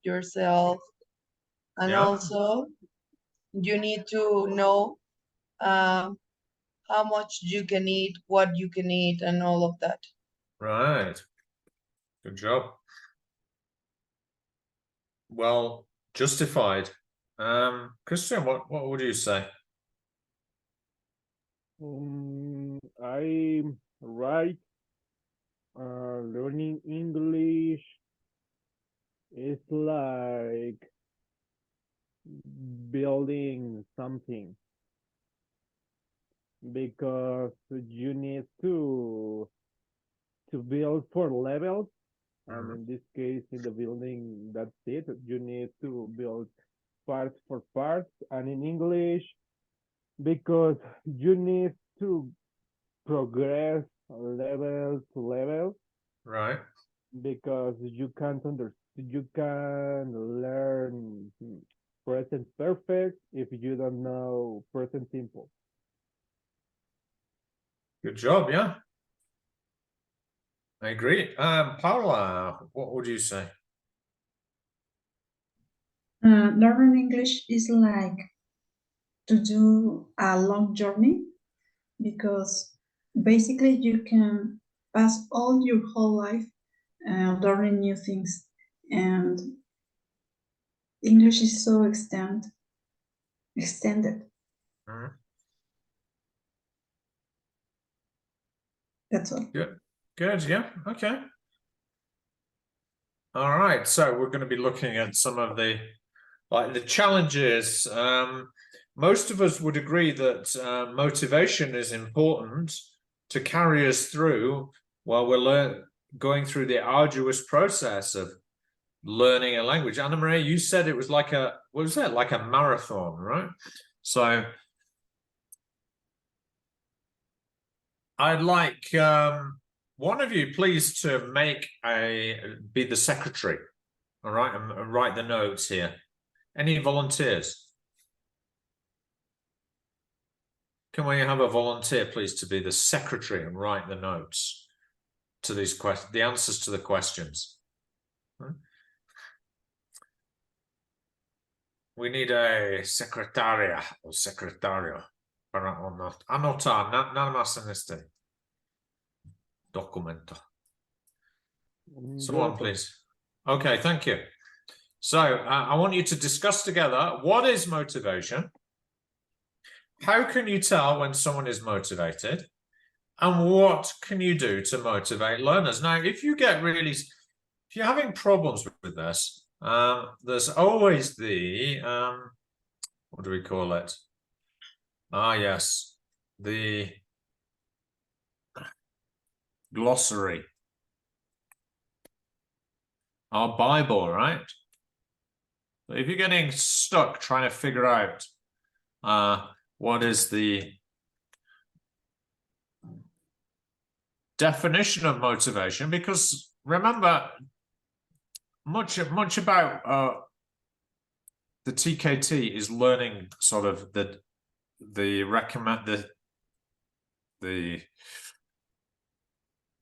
yourself, and Yeah. also you need to know how much you can eat, what you can eat, and all of that. Right. Good job. Well, justified. Christian, what would you say? I write learning English is like building something because you need to build 4 levels, and in this case in the building that's it, you need to build parts for parts, and in English because you need to progress level to level, Right. because you can learn present perfect if you don't know present simple. Good job, yeah. I agree. Paula, what would you say? Learning English is like to do a long journey, because basically you can pass all your whole life learning new things, and English is so extended. That's all. Good. Good, yeah. Okay. All right. So we're going to be looking at some of the challenges. Most of us would agree that motivation is important to carry us through while we're going through the arduous process of learning a language. Anna Maria, you said it was like what was that? Like a marathon, right? So I'd like one of you, please, to be the secretary, all right, and write the notes here. Any volunteers? Can we have a volunteer, please, to be the secretary and write the notes to these questions, the answers to the questions? We need a secretaria or secretario para anotar nada más en este documento. Someone, please. Okay, thank you. So I want you to discuss together, what is motivation? How can you tell when someone is motivated? And what can you do to motivate learners? Now, if you're having problems with this, there's always the, what do we call it? Yes, the glossary. Our Bible, right? If you're getting stuck trying to figure out what is the definition of motivation, because remember, much about the TKT is learning sort of the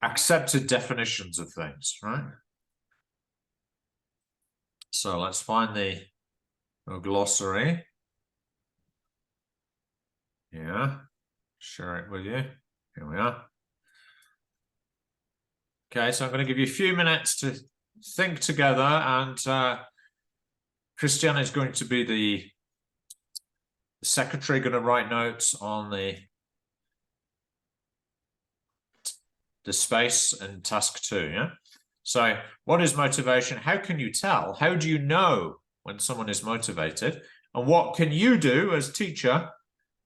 accepted definitions of things, right? So let's find the glossary. Yeah, share it with you. Here we are. Okay, so I'm going to give you a few minutes to think together, and Christiane is going to be the secretary, going to write notes on the space in task 2, yeah? So what is motivation? How can you tell? How do you know when someone is motivated? And what can you do as teacher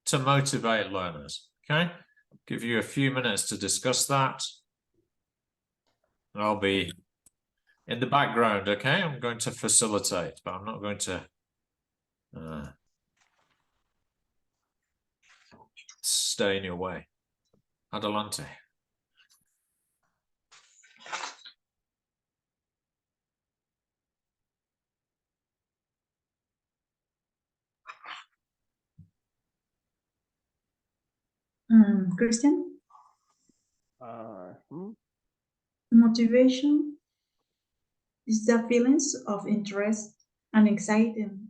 to motivate learners? Okay, I'll give you a few minutes to discuss that. I'll be in the background, okay? I'm going to facilitate, but I'm not going to stay in your way. Adelante. Christian? Hmm? Motivation It's the feelings of interest and excitement,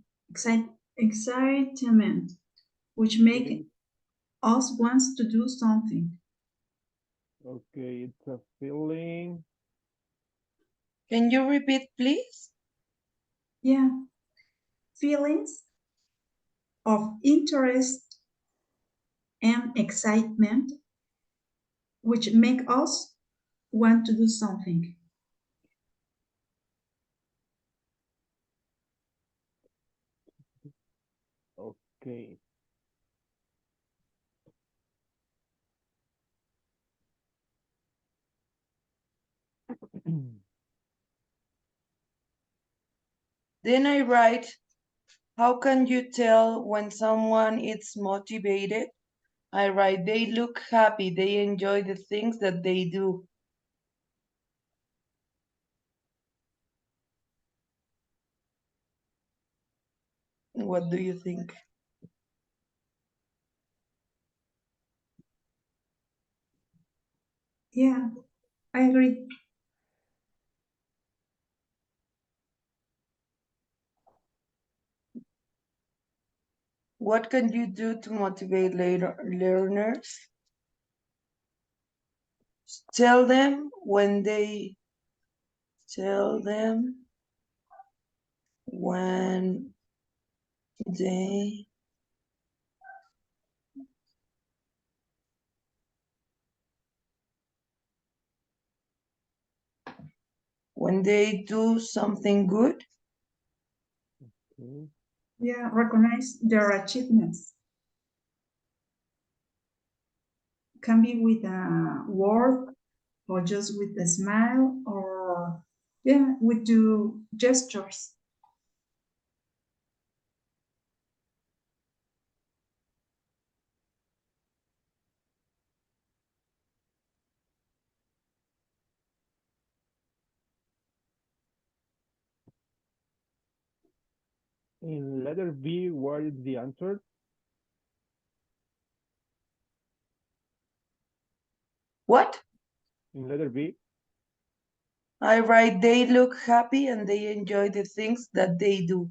which make us want to do something. Okay, it's a feeling. Can you repeat, please? Yeah, feelings of interest and excitement, which make us want to do something. Okay. Then I write, how can you tell when someone is motivated? I write, they look happy, they enjoy the things that they do. What do you think? Yeah, I agree. What can you do to motivate learners? Tell them when they when they do something good. Okay. Yeah, recognize their achievements. Can be with a word or just with a smile or yeah, with the gestures. In letter B, what is the answer? What? In letter B. I write, they look happy and they enjoy the things that they do.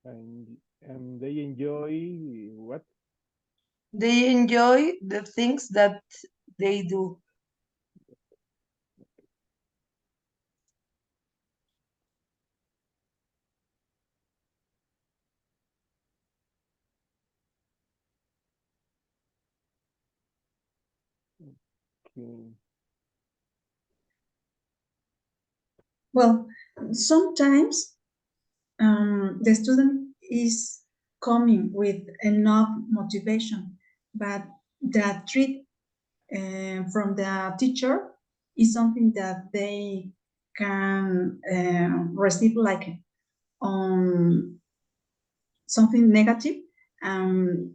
And they enjoy what? They enjoy the things that they do. Okay. Well, sometimes the student is coming with enough motivation, but the treat from the teacher is something that they can receive like on something negative.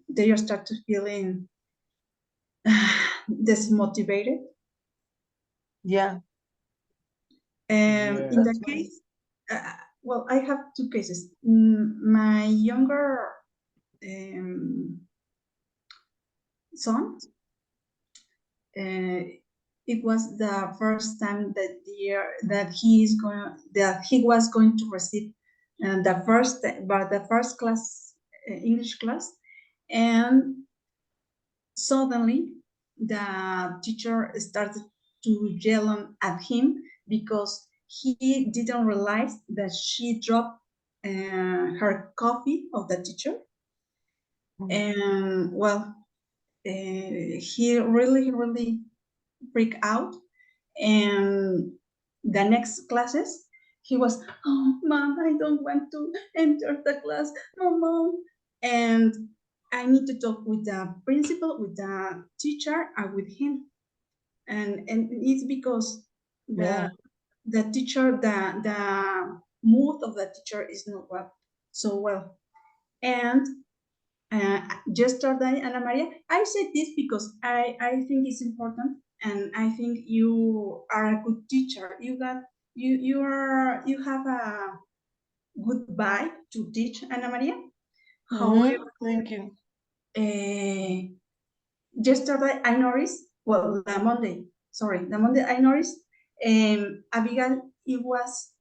They start to feeling dismotivated. Yeah. In That's the why. case, well, I have two cases. My younger son, it was the first time that year that he was going to receive the first class English class, and suddenly the teacher started to yell at him because he didn't realize that she dropped her copy of the teacher. And well, he really freaked out. And the next classes, he was, oh, mom, I don't want to enter the class. No, mom. And I need to talk with the principal, with the teacher, and with him. And it's because Yeah. the teacher, the mood of the teacher is not so well. And yesterday, Ana Maria, I said this because I think it's important, and I think you are a good teacher. You have a good vibe to teach, Ana Maria. However, Thank you. yesterday I noticed well, the Monday, sorry, the Monday I noticed Abigail, was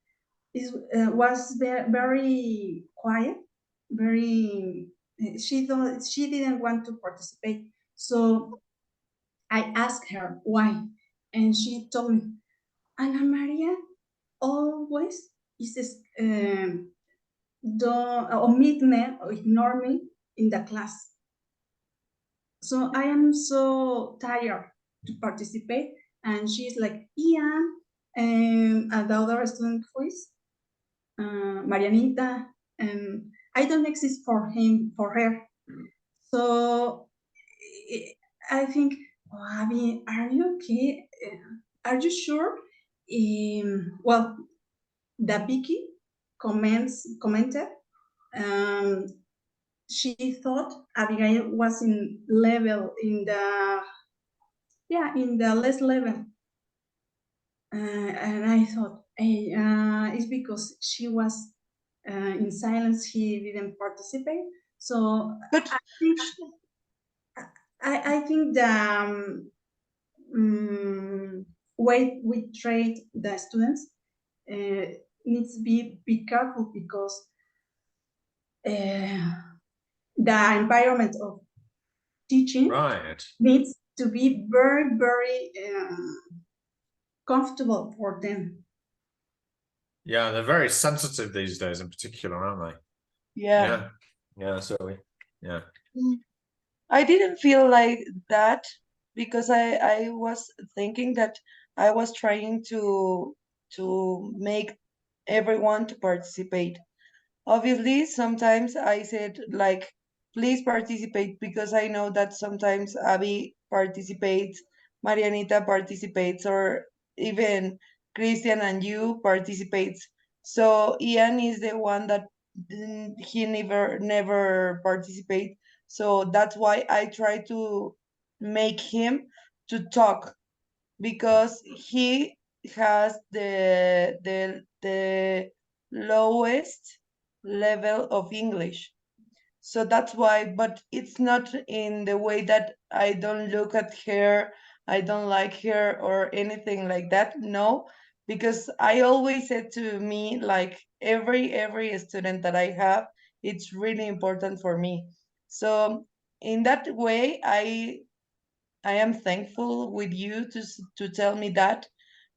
very quiet, very, she didn't want to participate. So I asked her why, and she told me, Ana Maria always is don't omit me or ignore me in the class. So I am so tired to participate, and she's like, Ian, and the other student who is Marianita, and I don't exist for her. So I think, oh, Abby, are you okay? Are you sure? Well, the Vicky commented, she thought Abigail was in the less level. And I thought, hey, it's because she was in silence, he didn't participate. So But I think the way we treat the students needs to be careful, because the environment of teaching Right. needs to be very, very comfortable for them. Yeah, they're very sensitive these days in particular, aren't they? yeah. Yeah, certainly. Yeah. I didn't feel like that because I was thinking that I was trying to make everyone to participate. Obviously, sometimes I said like, please participate, because I know that sometimes Abby participates, Marianita participates, or even Christian and you participates. So Ian is the one that he never participate. So that's why I try to make him to talk, because he has the lowest level of English. So that's why, but it's not in the way that I don't look at her, I don't like her or anything like that. No, because I always said to me, like every student that I have, it's really important for me. So in that way, I am thankful with you to tell me that,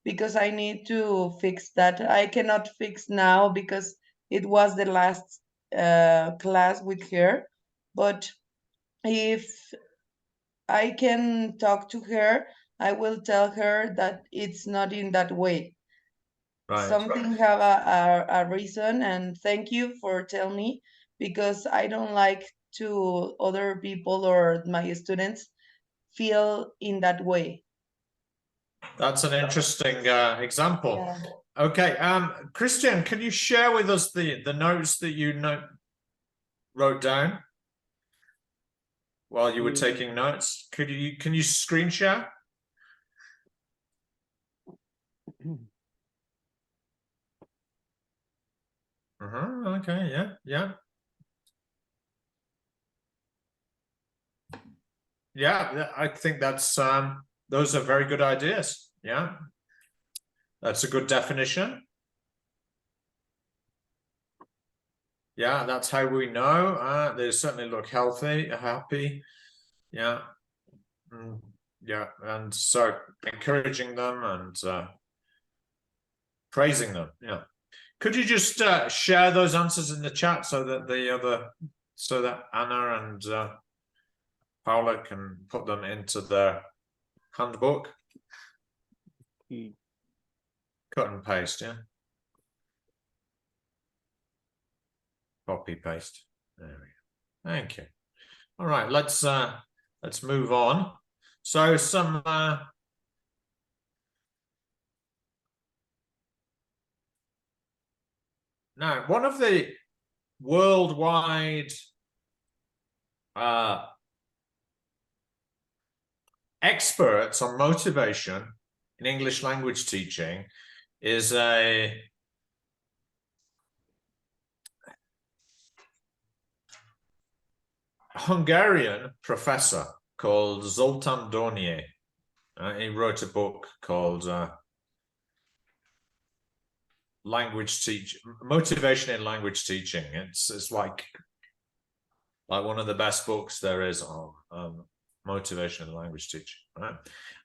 because I need to fix that. I cannot fix now because it was the last class with her. But if I can talk to her, I will tell her that it's not in that way. Right. Something have a reason, and thank you for telling me, because I don't like to other people or my students feel in that way. That's an interesting example. Yeah. Okay, Christian, can you share with us the notes that you wrote down while you were taking notes? Can you screen share? Okay, yeah. Yeah, I think that's those are very good ideas. Yeah, that's a good definition. Yeah, that's how we know. They certainly look healthy, happy. Yeah. Yeah, and so encouraging them and praising them. Yeah. Could you just share those answers in the chat so that Anna and Paula can put them into their handbook? Cut and paste, yeah. Copy paste. There we go. Thank you. All right, let's move on. So some now one of the worldwide experts on motivation in English language teaching is a Hungarian professor called Zoltán Dornier. He wrote a book called Motivation in Language Teaching. It's like one of the best books there is on motivation in language teaching, right?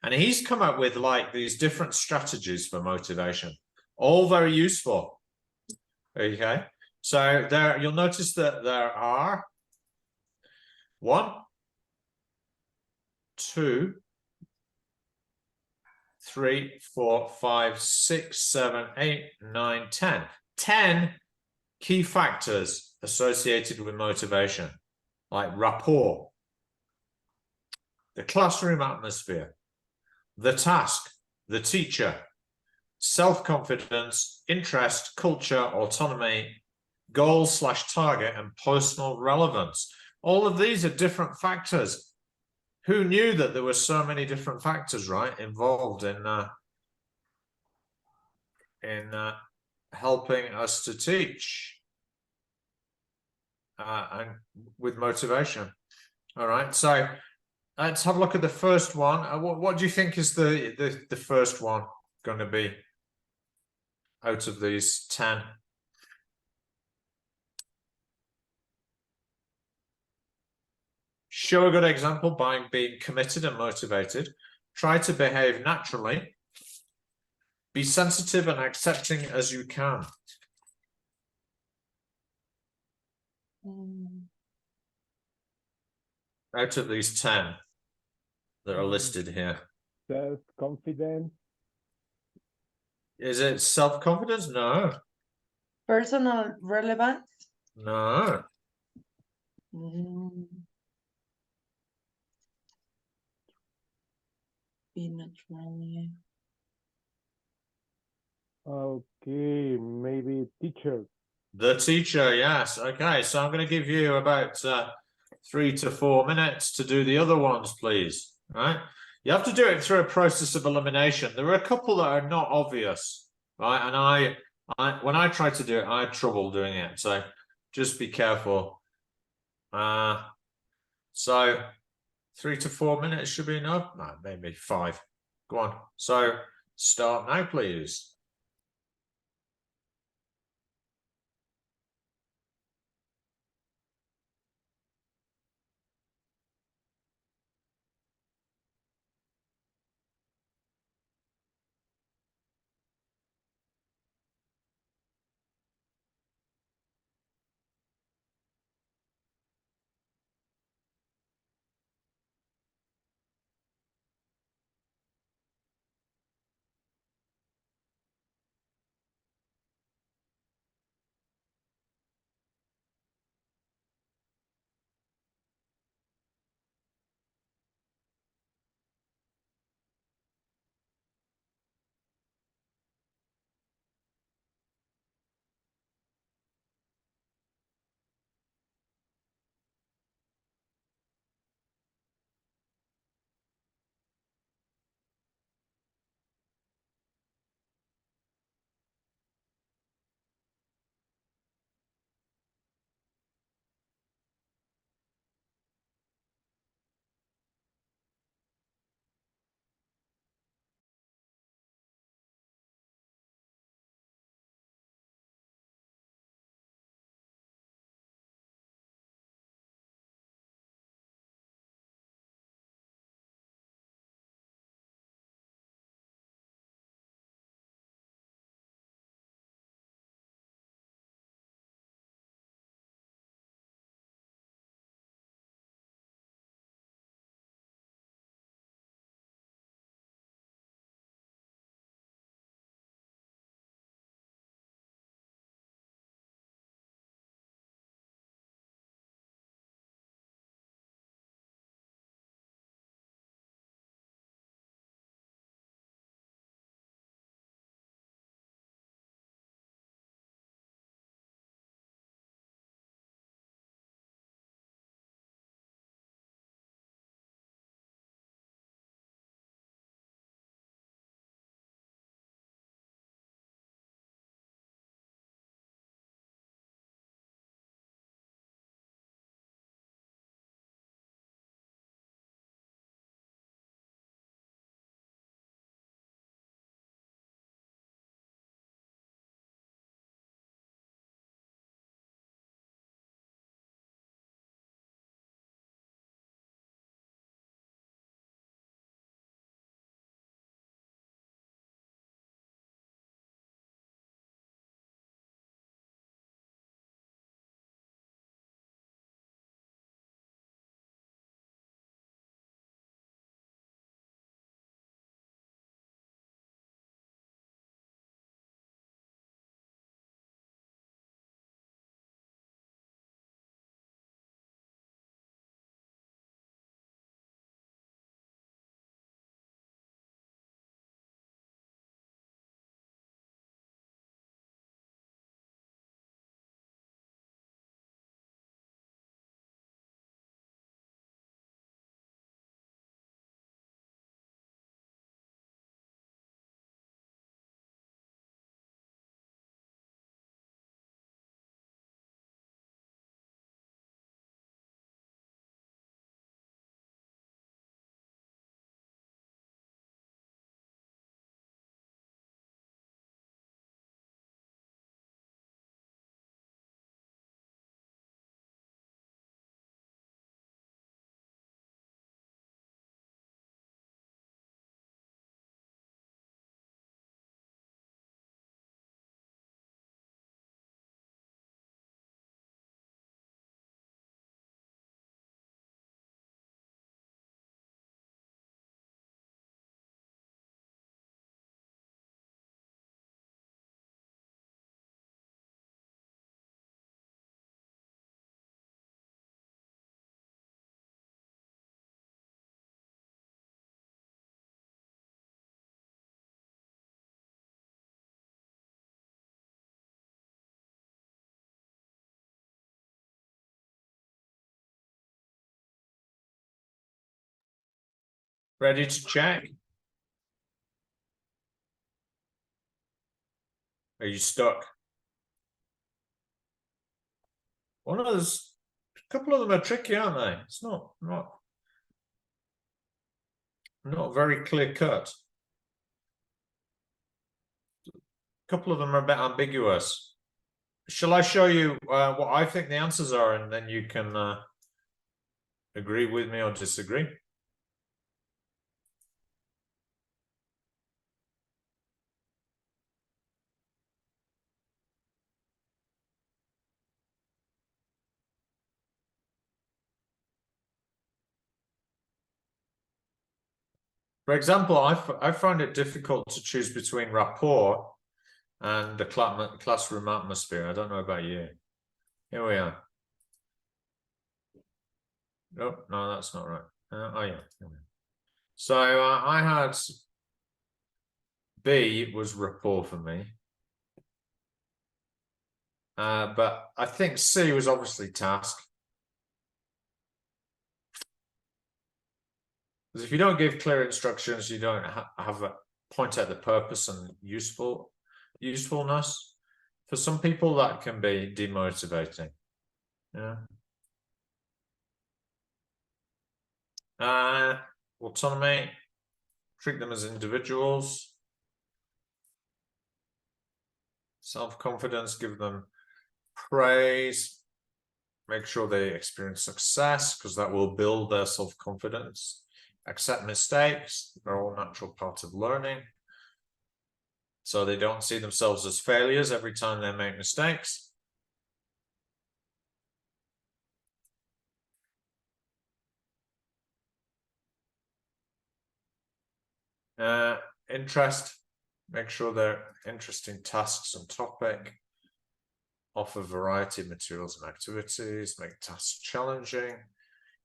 And he's come up with like these different strategies for motivation, all very useful. Okay, so there you'll notice that there are 1, 2, 3, 4, 5, 6, 7, 8, 9, 10. 10 key factors associated with motivation, like rapport, the classroom atmosphere, the task, the teacher, self-confidence, interest, culture, autonomy, goal/target, and personal relevance. All of these are different factors. Who knew that there were so many different factors, right, involved in helping us to teach and with motivation? All right, so let's have a look at the first one. What do you think is the first one going to be out of these 10? Show a good example by being committed and motivated. Try to behave naturally. Be sensitive and accepting as you can. Out of these 10 that are listed here. Self-confidence. Is it self-confidence? No. Personal relevance? No. Be naturally. Okay, maybe teacher. The teacher, yes. Okay, so I'm going to give you about 3 to 4 minutes to do the other ones, please. Right? You have to do it through a process of elimination. There are a couple that are not obvious, right? And I when I tried to do it, I had trouble doing it. So just be careful. So 3 to 4 minutes should be enough. No, maybe 5. Go on. So start now, please. Ready to check? Are you stuck? One of those, a couple of them are tricky, aren't they? It's not very clear cut. A couple of them are a bit ambiguous. Shall I show you what I think the answers are, and then you can agree with me or disagree? For example, I find it difficult to choose between rapport and the classroom atmosphere. I don't know about you. Here we are. Nope, no, that's not right. Oh yeah. So I had B was rapport for me. But I think C was obviously task. Because if you don't give clear instructions, you don't have a point out the purpose and usefulness. For some people, that can be demotivating. Yeah. Autonomy, treat them as individuals. Self-confidence, give them praise. Make sure they experience success, because that will build their self-confidence. Accept mistakes, they're all natural part of learning. So they don't see themselves as failures every time they make mistakes. Interest, make sure they're interesting tasks and topic. Offer variety of materials and activities, make tasks challenging.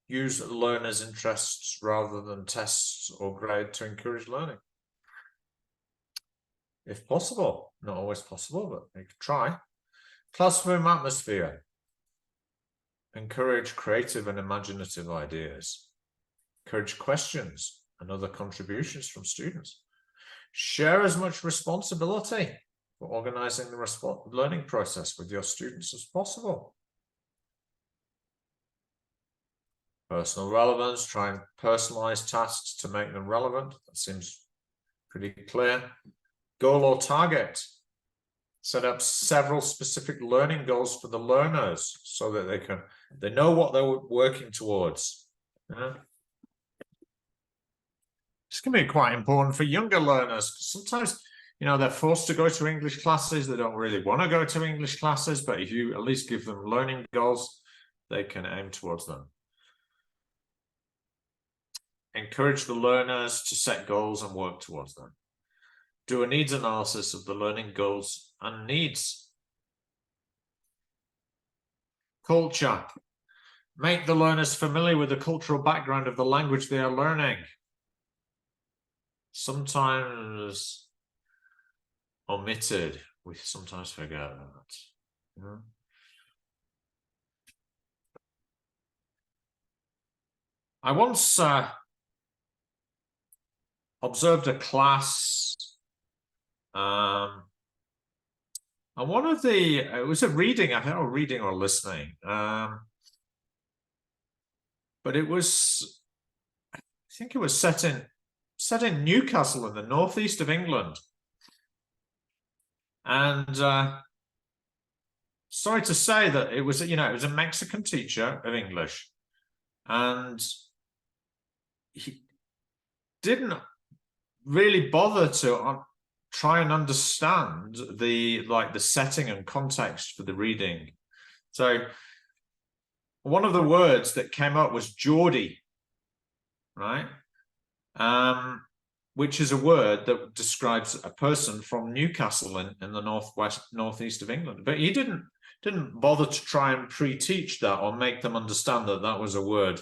Use learners' interests rather than tests or grade to encourage learning. If possible, not always possible, but you can try. Classroom atmosphere. Encourage creative and imaginative ideas. Encourage questions and other contributions from students. Share as much responsibility for organizing the learning process with your students as possible. Personal relevance, try and personalize tasks to make them relevant. That seems pretty clear. Goal or target. Set up several specific learning goals for the learners so that they know what they're working towards. Yeah. This can be quite important for younger learners. Sometimes, you know, they're forced to go to English classes. They don't really want to go to English classes, but if you at least give them learning goals, they can aim towards them. Encourage the learners to set goals and work towards them. Do a needs analysis of the learning goals and needs. Culture. Make the learners familiar with the cultural background of the language they are learning. Sometimes omitted. We sometimes forget that. Yeah. I once observed a class, and one of it was a reading, I don't know, reading or listening, but it was, I think it was set in Newcastle in the northeast of England. And sorry to say that it was, you know, it was a Mexican teacher of English, and he didn't really bother to try and understand the setting and context for the reading. So one of the words that came up was Geordie, right? Which is a word that describes a person from Newcastle in the northeast of England. But he didn't bother to try and pre-teach that or make them understand that that was a word.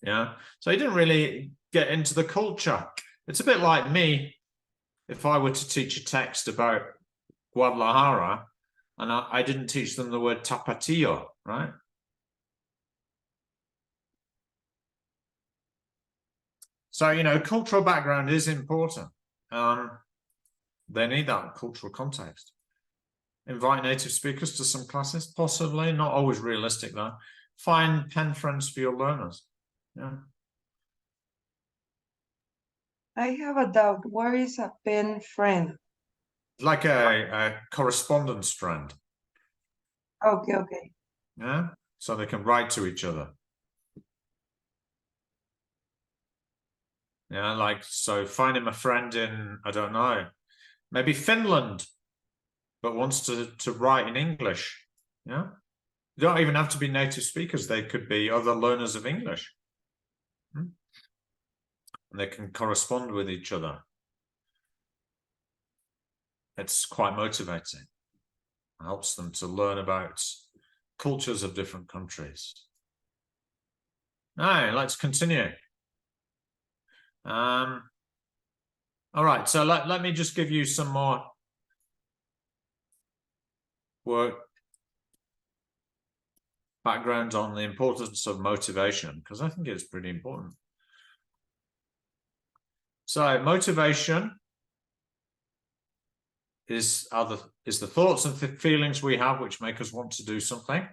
Yeah, so he didn't really get into the culture. It's a bit like me if I were to teach a text about Guadalajara and I didn't teach them the word Tapatio, right? So, you know, cultural background is important. They need that cultural context. Invite native speakers to some classes, possibly, not always realistic though. Find pen friends for your learners. Yeah. I have a doubt. Where is a pen friend? Like a correspondence friend. Okay, okay. Yeah. So they can write to each other. Yeah, like, so find him a friend in, I don't know, maybe Finland, but wants to write in English. Yeah. You don't even have to be native speakers. They could be other learners of English. And they can correspond with each other. It's quite motivating. It helps them to learn about cultures of different countries. Now, let's continue. All right, so let me just give you some more work background on the importance of motivation, because I think it's pretty important. So motivation is the thoughts and the feelings we have which make us want to do something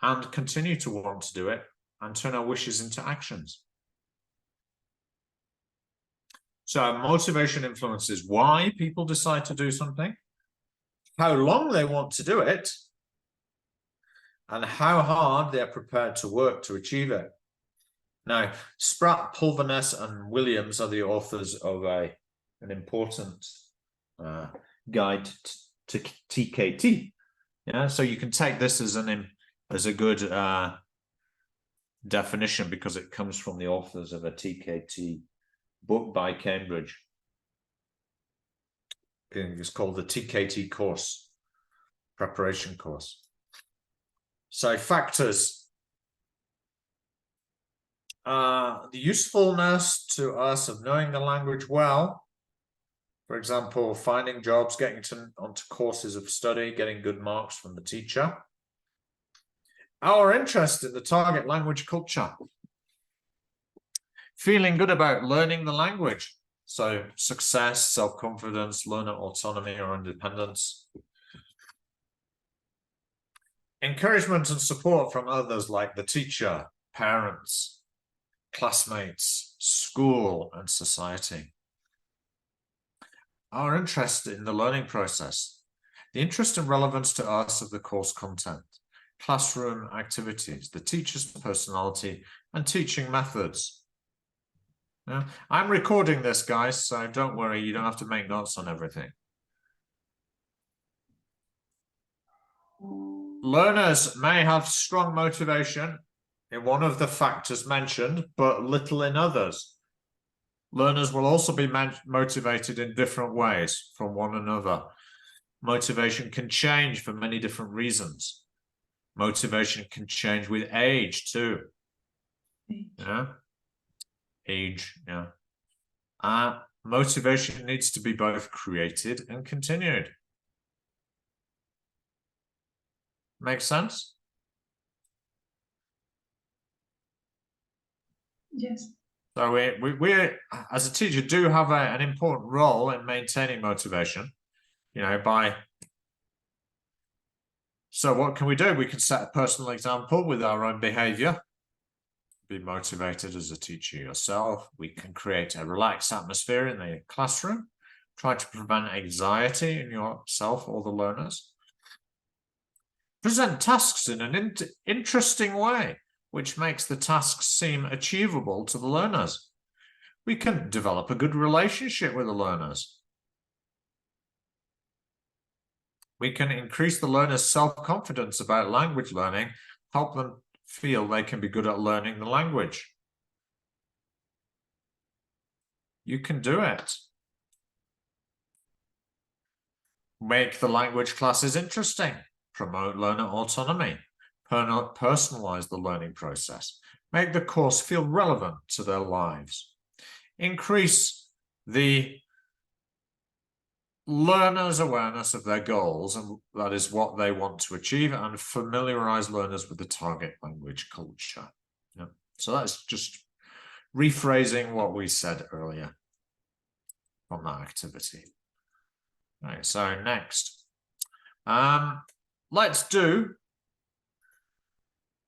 and continue to want to do it and turn our wishes into actions. So motivation influences why people decide to do something, how long they want to do it, and how hard they're prepared to work to achieve it. Now, Spratt, Pulverness, and Williams are the authors of an important guide to TKT. Yeah, so you can take this as a good definition because it comes from the authors of a TKT book by Cambridge. It's called the TKT course, preparation course. So factors. The usefulness to us of knowing the language well. For example, finding jobs, getting onto courses of study, getting good marks from the teacher. Our interest in the target language culture. Feeling good about learning the language. So success, self-confidence, learner autonomy or independence. Encouragement and support from others like the teacher, parents, classmates, school, and society. Our interest in the learning process. The interest and relevance to us of the course content, classroom activities, the teacher's personality, and teaching methods. Yeah. I'm recording this, guys, so don't worry, you don't have to make notes on everything. Learners may have strong motivation in one of the factors mentioned, but little in others. Learners will also be motivated in different ways from one another. Motivation can change for many different reasons. Motivation can change with age too. Yeah. Age, yeah. Motivation needs to be both created and continued. Makes sense? Yes. So we as a teacher do have an important role in maintaining motivation, so what can we do? We can set a personal example with our own behavior. Be motivated as a teacher yourself. We can create a relaxed atmosphere in the classroom. Try to prevent anxiety in yourself or the learners. Present tasks in an interesting way, which makes the tasks seem achievable to the learners. We can develop a good relationship with the learners. We can increase the learners' self-confidence about language learning, help them feel they can be good at learning the language. You can do it. Make the language classes interesting. Promote learner autonomy. Personalize the learning process. Make the course feel relevant to their lives. Increase the learners' awareness of their goals, and that is what they want to achieve, and familiarize learners with the target language culture. Yeah. So that's just rephrasing what we said earlier from that activity. Right, so next, let's do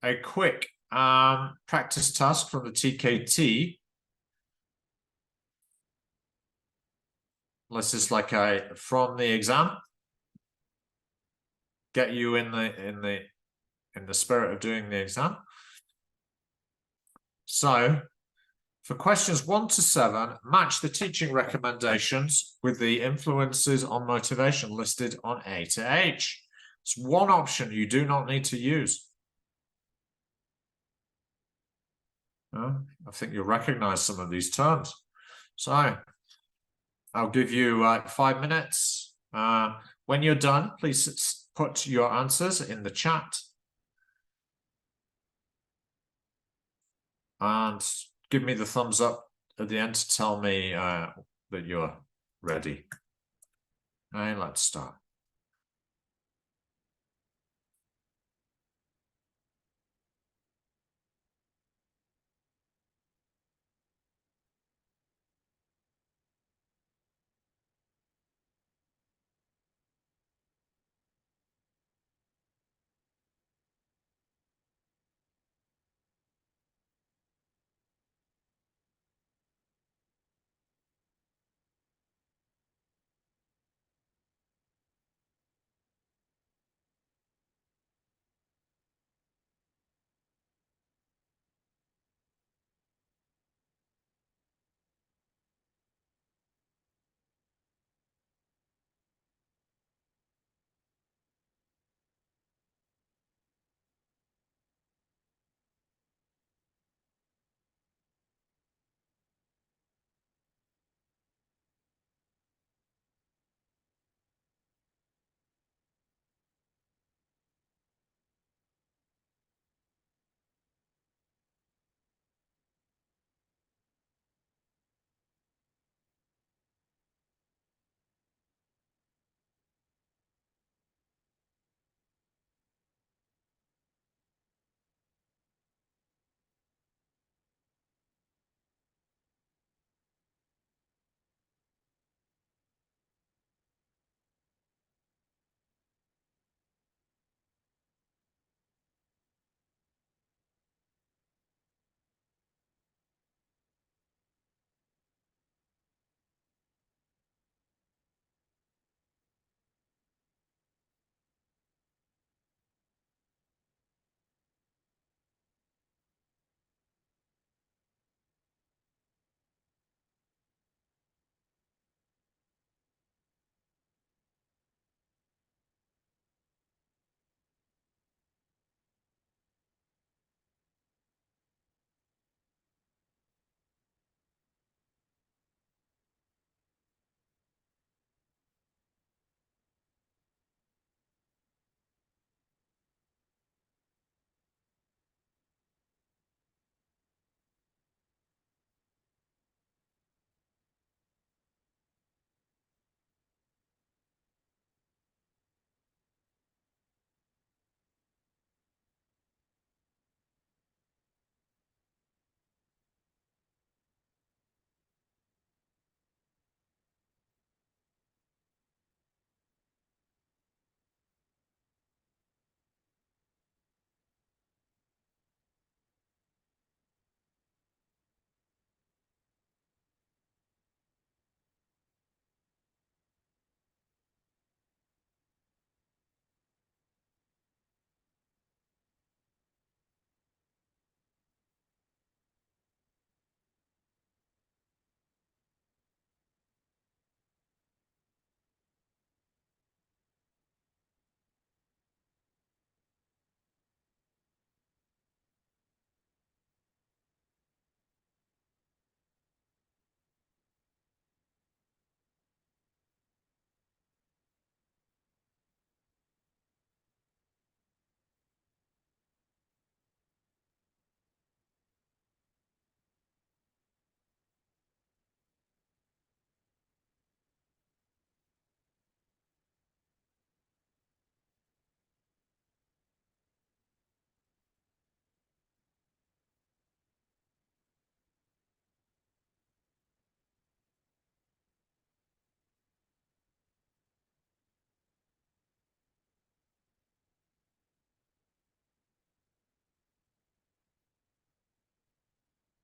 a quick practice task from the TKT. This is like from the exam. Get you in the spirit of doing the exam. So, for questions 1 to 7, match the teaching recommendations with the influences on motivation listed on A to H. It's one option you do not need to use. I think you'll recognize some of these terms. So, I'll give you 5 minutes. When you're done, please put your answers in the chat. And give me the thumbs up at the end to tell me that you're ready. Okay, let's start.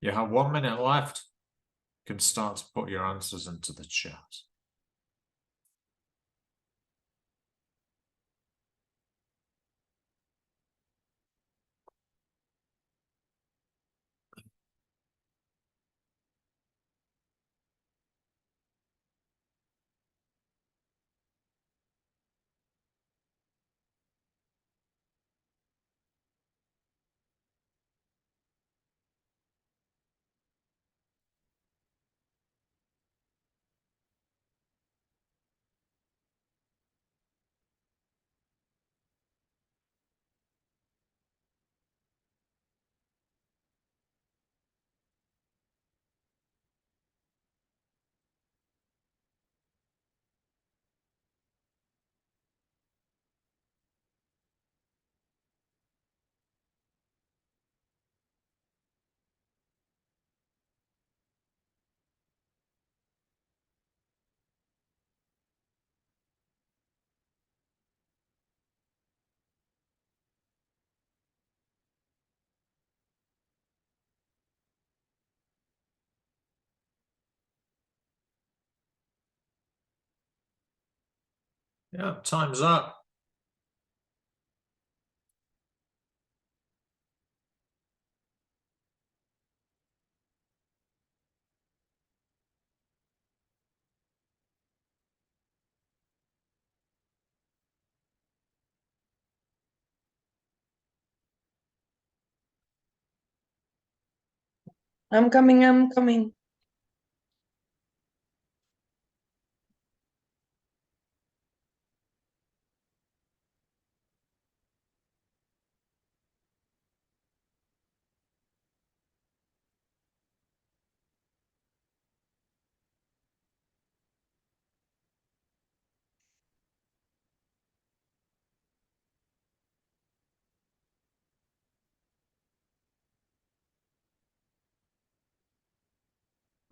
You have 1 minute left. You can start to put your answers into the chat. Yeah, time's up. I'm coming, I'm coming.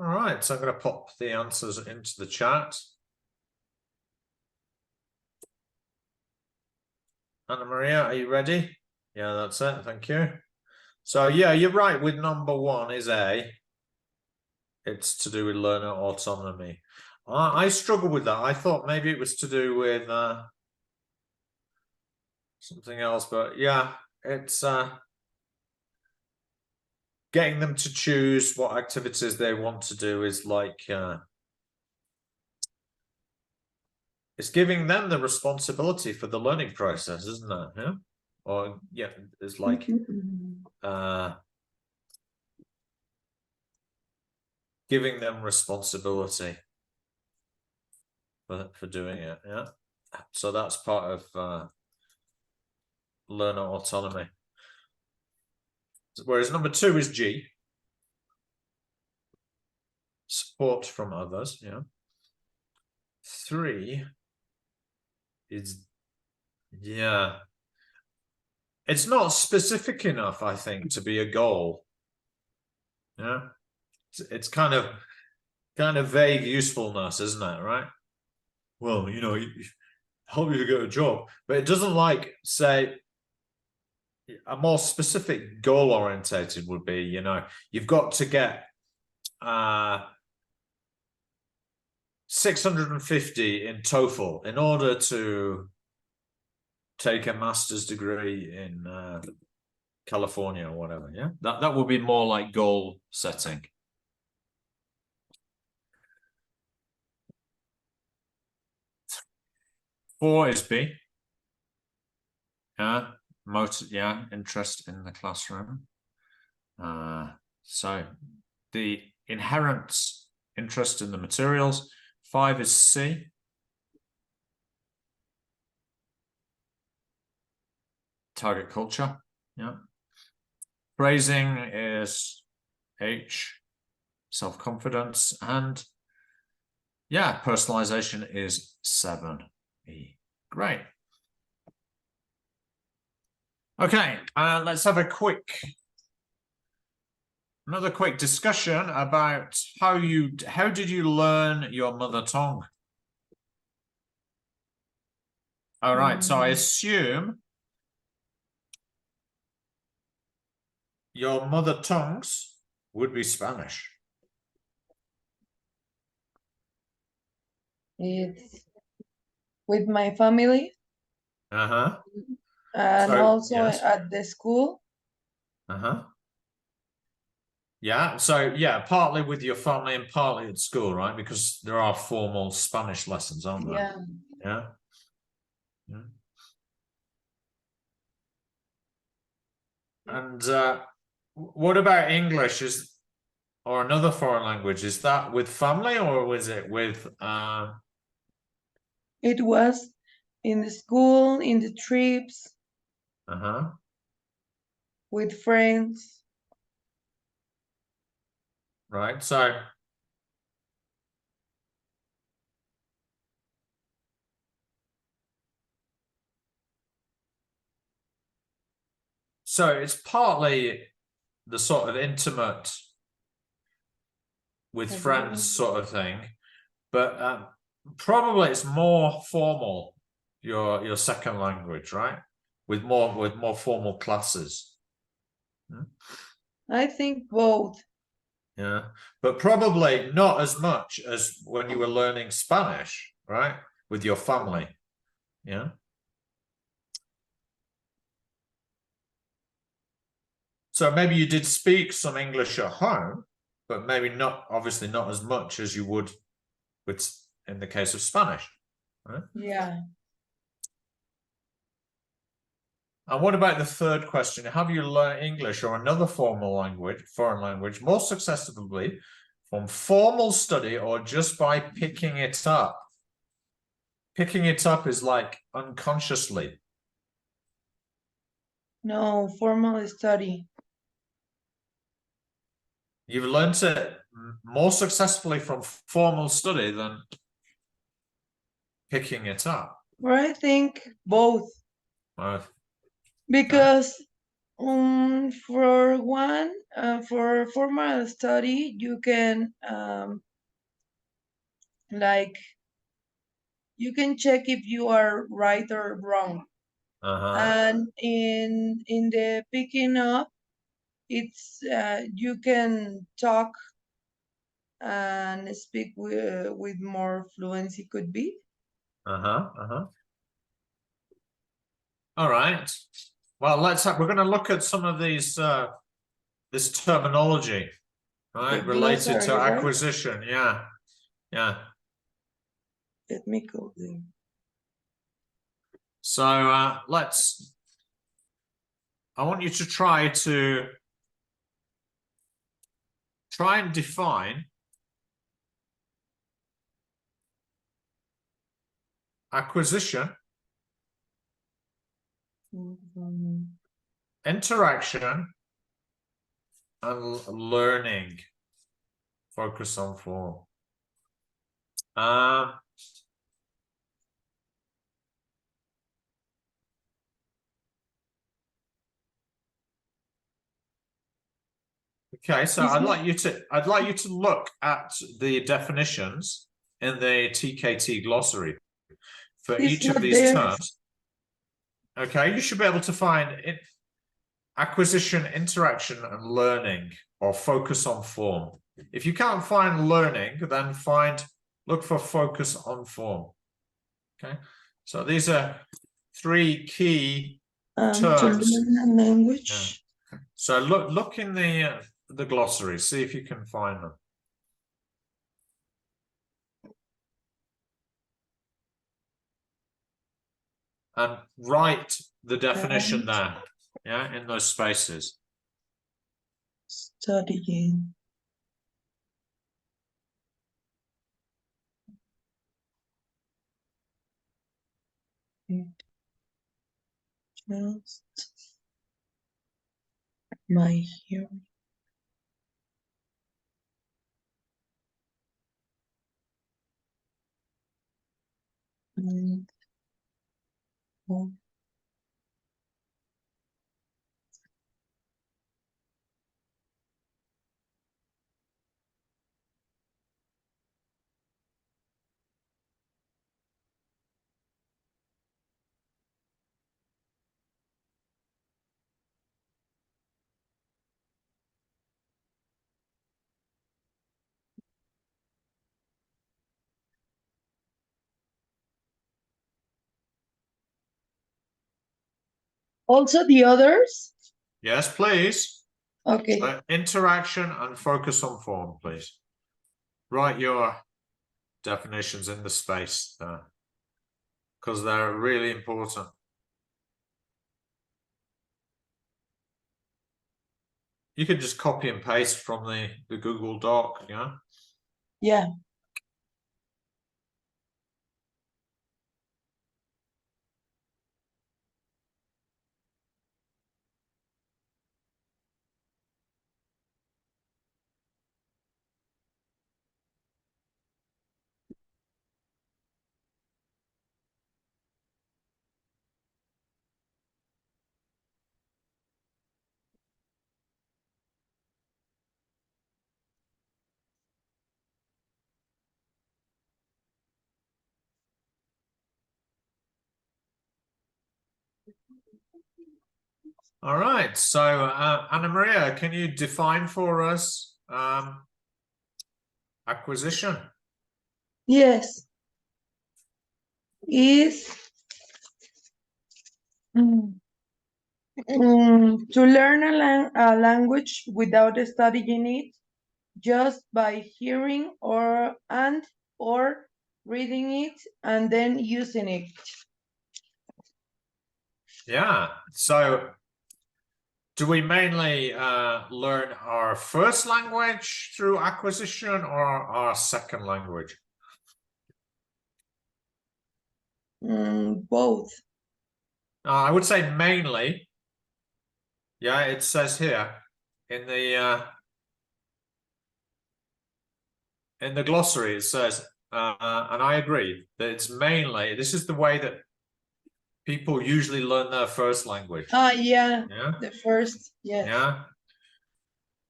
All right, so I'm going to pop the answers into the chat. Anna Maria, are you ready? Yeah, that's it. Thank you. So yeah, you're right with number 1 is A. It's to do with learner autonomy. I struggle with that. I thought maybe it was to do with something else, but yeah, it's getting them to choose what activities they want to do is like it's giving them the responsibility for the learning process, isn't it? Yeah. Or yeah, it's like giving them responsibility for doing it. Yeah. So that's part of learner autonomy. Whereas number 2 is G. Support from others. Yeah. 3 is, yeah. It's not specific enough, I think, to be a goal. Yeah. It's kind of vague usefulness, isn't it? Right. Well, you know, help you to get a job, but it doesn't like say a more specific goal orientated would be, you know, you've got to get 650 in TOEFL in order to take a master's degree in California or whatever. Yeah, that would be more like goal setting. Four is B. Yeah, interest in the classroom. So the inherent interest in the materials. 5 is C. Target culture. Yeah. Praising is H. Self-confidence. And yeah, personalization is 7E. Great. Okay, let's have another quick discussion about how did you learn your mother tongue? All right, so I assume your mother tongues would be Spanish. It's with my family Uh-huh. and So, also yes. at the school. Uh-huh. Yeah, so yeah, partly with your family and partly at school, right? Because there are formal Spanish lessons, aren't there? Yeah. Yeah. Yeah. And what about English or another foreign language? Is that with family or was it with It was in the school, in the trips, uh-huh. with friends. Right. So it's partly the sort of intimate with friends sort of thing, but probably it's more formal, your second language, right? With more formal classes. I think both. Yeah, but probably not as much as when you were learning Spanish, right? With your family. Yeah. So maybe you did speak some English at home, but maybe not, obviously not as much as you would with in the case of Spanish, right? Yeah. And what about the third question? Have you learned English or another foreign language, more successfully from formal study or just by picking it up? Picking it up is like unconsciously. No, formal study. You've learned it more successfully from formal study than picking it up. Or I think both. Uh, Because for one, for formal study, you can like you can check if you are right or wrong. uh-huh. And in the picking up, it's you can talk and speak with more fluency could be. Uh-huh. Uh-huh. All right. Well, we're going to look at some of these this terminology, right? The Related to glossary, right? acquisition. Yeah. Yeah. Let me go there. So I want you to try and define acquisition, interaction, and learning. Focus on form. Okay, so I'd like you to look at the definitions in the TKT glossary for It's each of not these there. terms. Okay, you should be able to find acquisition, interaction, and learning, or focus on form. If you can't find learning, then look for focus on form. Okay, so these are three key To terms. learn a language. Yeah. So look in the glossary, see if you can find them. And write the definition there, yeah, in those spaces. Studying. Just my hearing. And Also the others? Yes, please. Okay. Interaction and focus on form, please. Write your definitions in the space there, because they're really important. You can just copy and paste from the Google Doc, yeah? Yeah. All right, so Anna Maria, can you define for us acquisition? Yes. Is to learn a language without studying it, just by hearing or reading it and then using it. Yeah, so do we mainly learn our first language through acquisition or our second language? Both. I would say mainly. Yeah, it says here in the glossary, it says, and I agree that it's mainly, this is the way that people usually learn their first language. Yeah. Yeah. The first, yes. Yeah.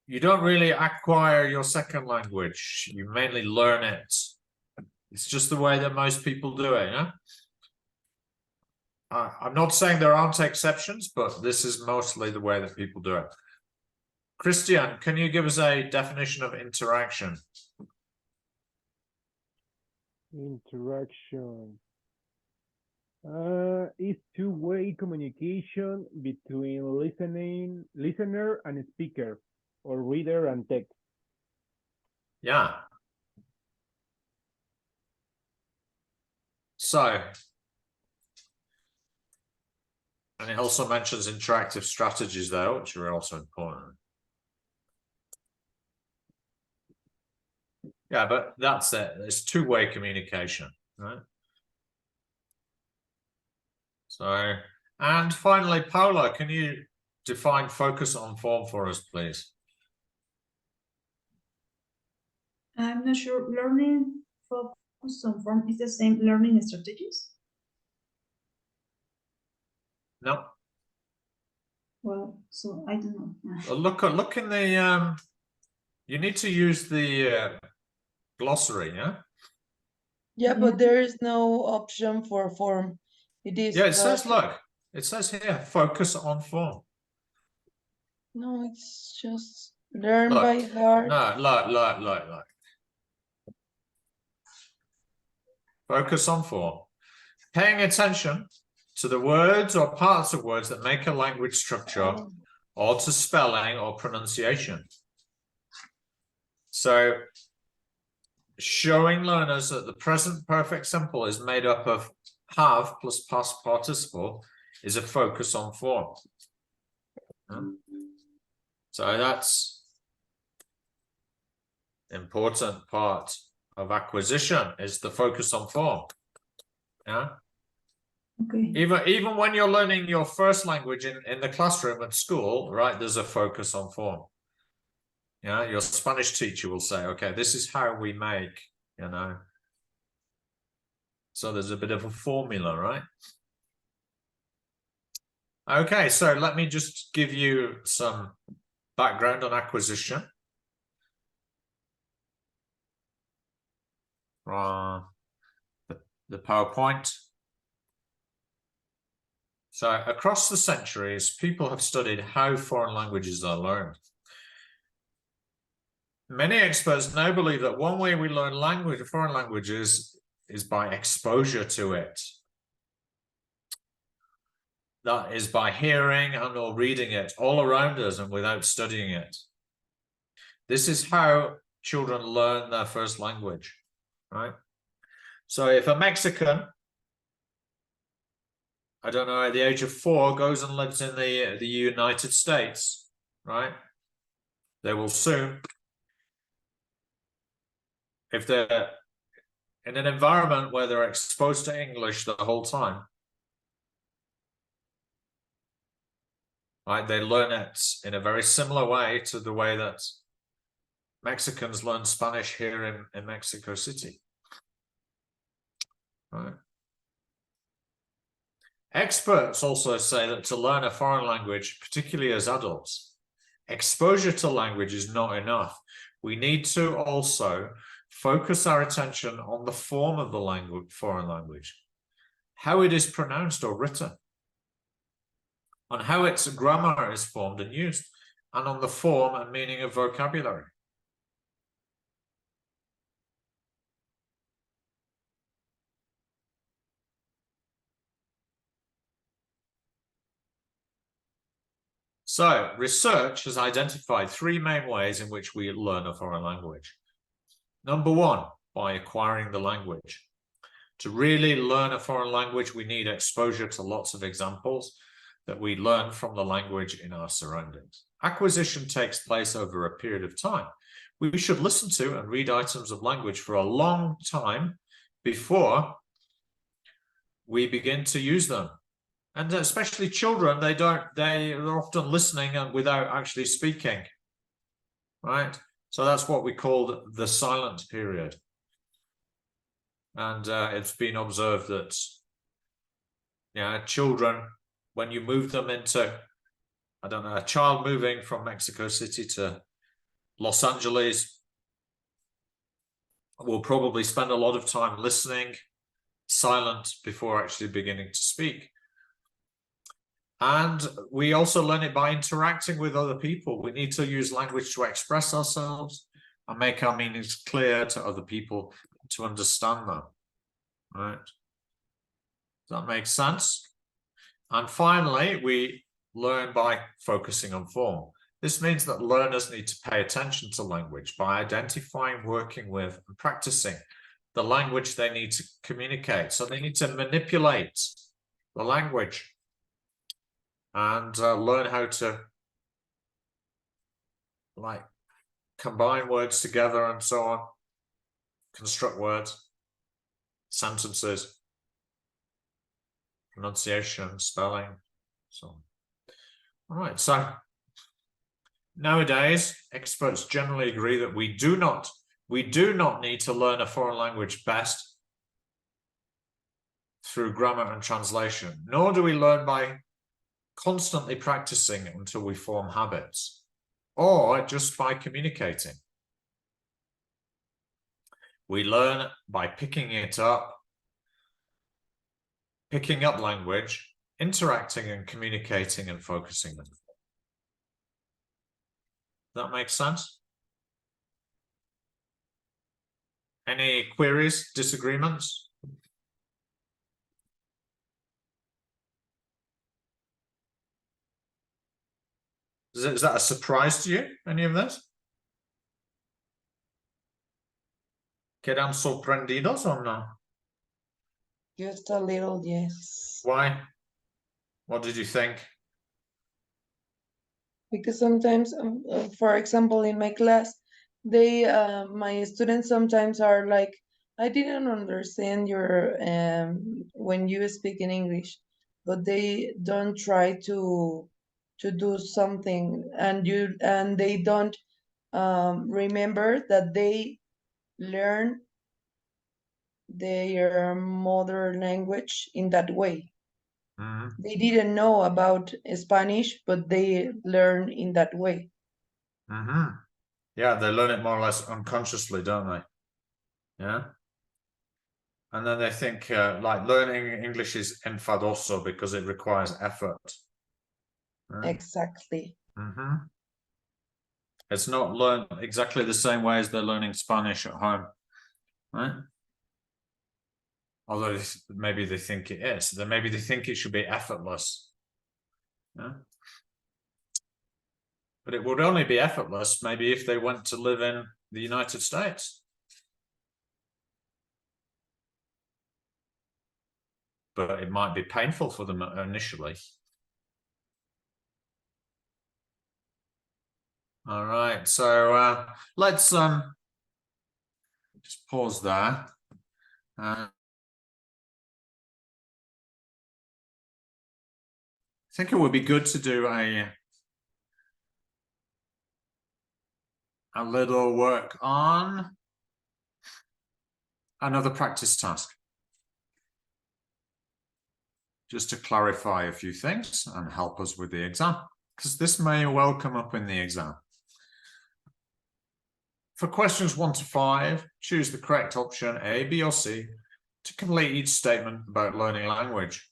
You don't really acquire your second language. You mainly learn it. It's just the way that most people do it, yeah? I'm not saying there aren't exceptions, but this is mostly the way that people do it. Christian, can you give us a definition of interaction? Interaction is two-way communication between listener and speaker, or reader and text. Yeah. So, and it also mentions interactive strategies there, which are also important. Yeah, but that's it. It's two-way communication, right? So, and finally, Paula, can you define focus on form for us, please? I'm not sure. Learning focus on form is the same learning strategies? No. Well, so I don't know. Well, look in the you need to use the glossary, yeah? Yeah, but there is no option for form. It is Yeah, it says, just, look, it says here, focus on form. no, it's just learn Look, by heart. no, look. Focus on form. Paying attention to the words or parts of words that make a language structure, or to spelling or pronunciation. So, showing learners that the present perfect simple is made up of have plus past participle is a focus on form. So that's important part of acquisition, is the focus on form. Yeah. Okay. Even when you're learning your first language in the classroom at school, right, there's a focus on form. Yeah, your Spanish teacher will say, okay, this is how we make, you know. So there's a bit of a formula, right? Okay, so let me just give you some background on acquisition. From the PowerPoint. So across the centuries, people have studied how foreign languages are learned. Many experts now believe that one way we learn foreign languages is by exposure to it. That is by hearing and or reading it all around us and without studying it. This is how children learn their first language, right? So if a Mexican, I don't know, at the age of 4 goes and lives in the United States, right? They will soon, if they're in an environment where they're exposed to English the whole time, right, they learn it in a very similar way to the way that Mexicans learn Spanish here in Mexico City. Right. Experts also say that to learn a foreign language, particularly as adults, exposure to language is not enough. We need to also focus our attention on the form of the language, foreign language, how it is pronounced or written, on how its grammar is formed and used, and on the form and meaning of vocabulary. So, research has identified 3 main ways in which we learn a foreign language. Number 1, by acquiring the language. To really learn a foreign language, we need exposure to lots of examples that we learn from the language in our surroundings. Acquisition takes place over a period of time. We should listen to and read items of language for a long time before we begin to use them. And especially children, they're often listening and without actually speaking, right? So that's what we call the silent period. And it's been observed that, children, when you move them into, I don't know, a child moving from Mexico City to Los Angeles will probably spend a lot of time listening, silent, before actually beginning to speak. And we also learn it by interacting with other people. We need to use language to express ourselves and make our meanings clear to other people to understand them. Right? Does that make sense? And finally, we learn by focusing on form. This means that learners need to pay attention to language by identifying, working with, and practicing the language they need to communicate. So they need to manipulate the language and learn how to combine words together and so on, construct words, sentences, pronunciation, spelling, so on. All right, so nowadays experts generally agree that we do not need to learn a foreign language best through grammar and translation, nor do we learn by constantly practicing until we form habits, or just by communicating. We learn by picking up language, interacting and communicating and focusing on. That makes sense? Any queries, disagreements? Is that a surprise to you, any of this? ¿Quedan sorprendidos or no? Just a little, yes. Why? What did you think? Because sometimes, for example, in my class, my students sometimes are like, I didn't understand your when you speak in English, but they don't try to do something, and they don't remember that they learn their mother language in that way. Mm-hmm. They didn't know about Spanish, but they learn in that way. Mm-hmm. Yeah, they learn it more or less unconsciously, don't they? Yeah. And then they think like learning English is enfadoso because it requires effort. Right? Exactly. Mm-hmm. It's not learned exactly the same way as they're learning Spanish at home, right? Although maybe they think it is. Then maybe they think it should be effortless. Yeah. But it would only be effortless maybe if they went to live in the United States. But it might be painful for them initially. All right, so let's just pause there. I think it would be good to do a little work on another practice task, just to clarify a few things and help us with the exam, because this may well come up in the exam. For questions 1 to 5, choose the correct option A, B, or C to complete each statement about learning language.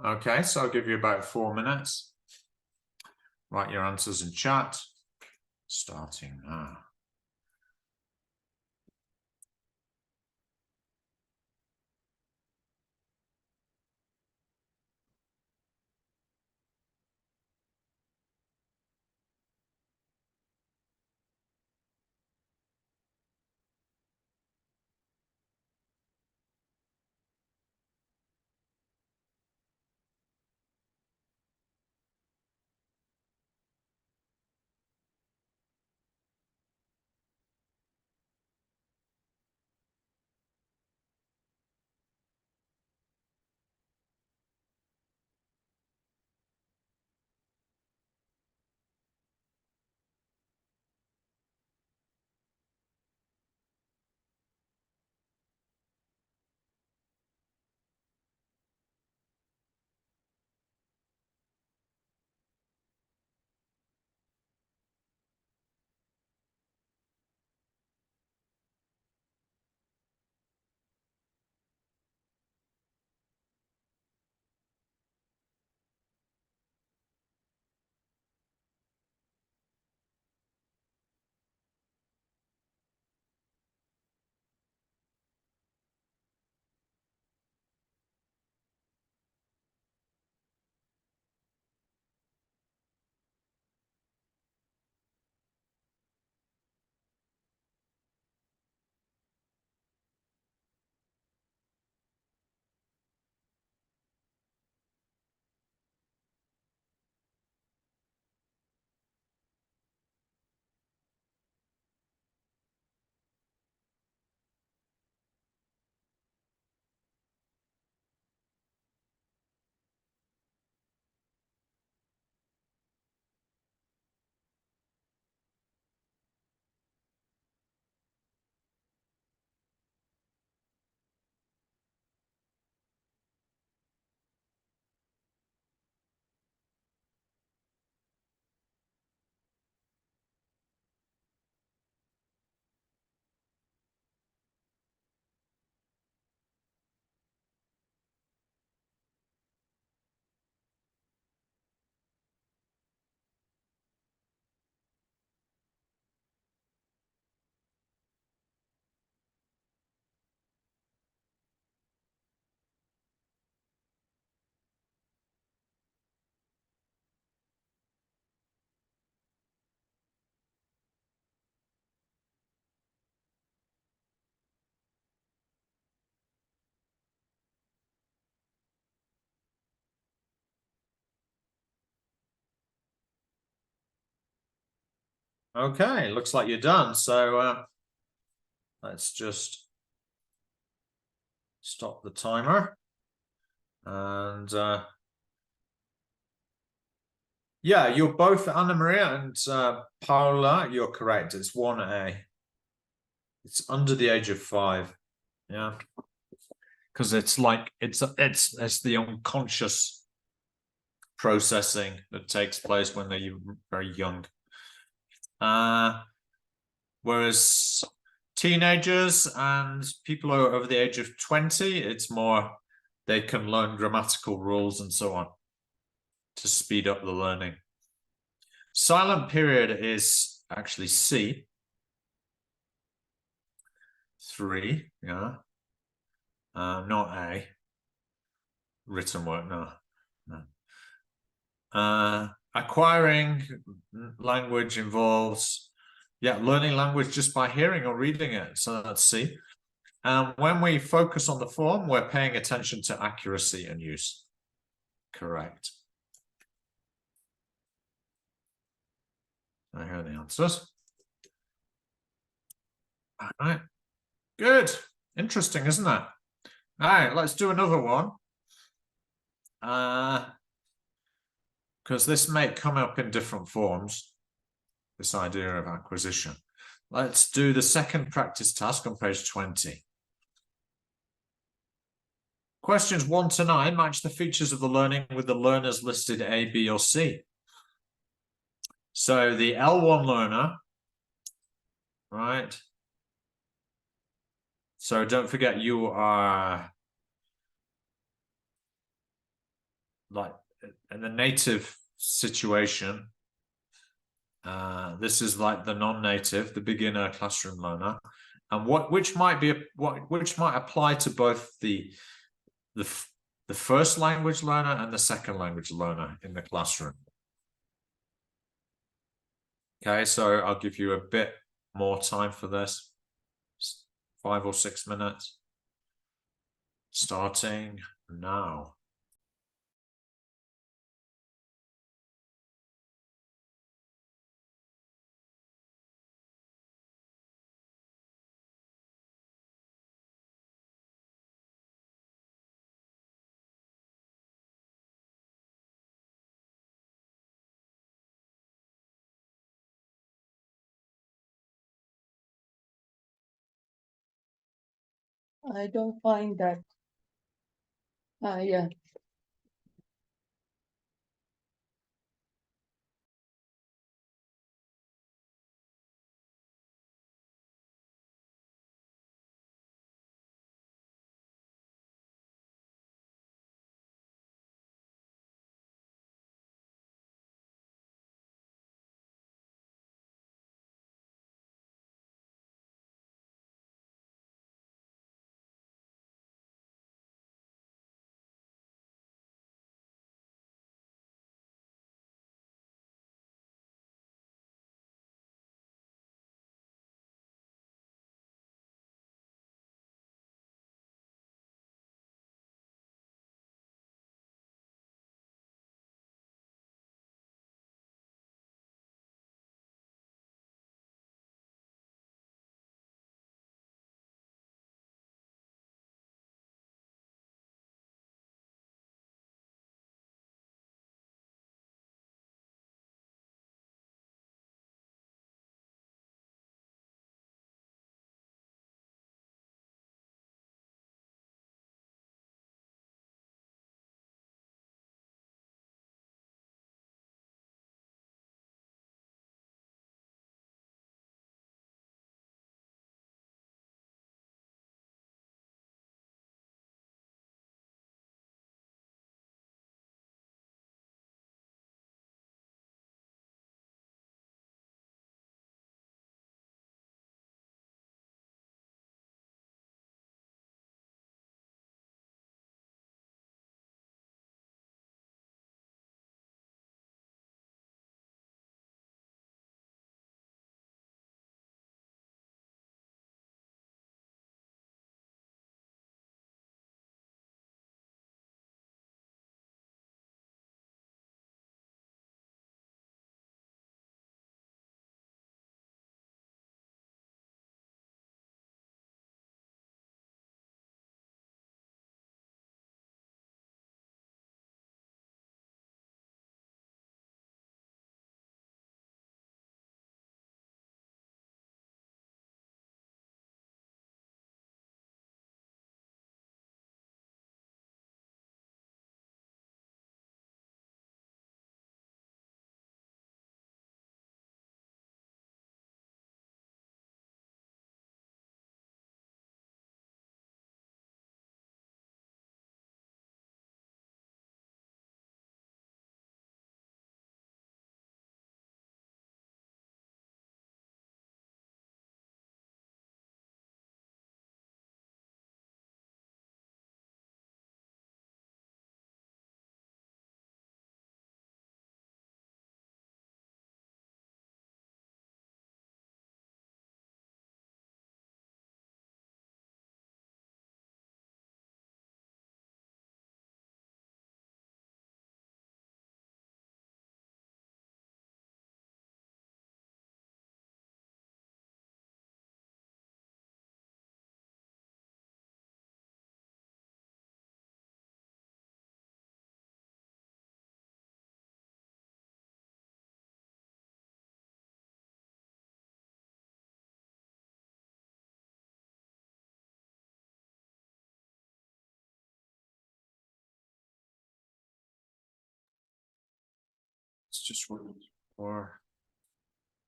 Okay, so I'll give you about 4 minutes. Write your answers in chat, starting now. Okay, looks like you're done. So let's just stop the timer. And yeah, you're both, Anna Maria and Paula, you're correct. It's 1A. It's under the age of 5. Yeah. Because it's like it's the unconscious processing that takes place when they're very young. Whereas teenagers and people over the age of 20, it's more they can learn grammatical rules and so on to speed up the learning. Silent period is actually C. 3, yeah. Not A. Written work, no. Acquiring language involves, learning language just by hearing or reading it. So that's C. And when we focus on the form, we're paying attention to accuracy and use. Correct. I hear the answers. All right. Good. Interesting, isn't it? All right, let's do another one. Because this may come up in different forms, this idea of acquisition. Let's do the second practice task on page 20. Questions 1 to 9 match the features of the learning with the learners listed A, B, or C. So the L1 learner, right? So don't forget you are like in the native situation. This is like the non-native, the beginner classroom learner, and which might apply to both the first language learner and the second language learner in the classroom. Okay, so I'll give you a bit more time for this, 5 or 6 minutes, starting now. I don't find that. Yeah. Let's just wait for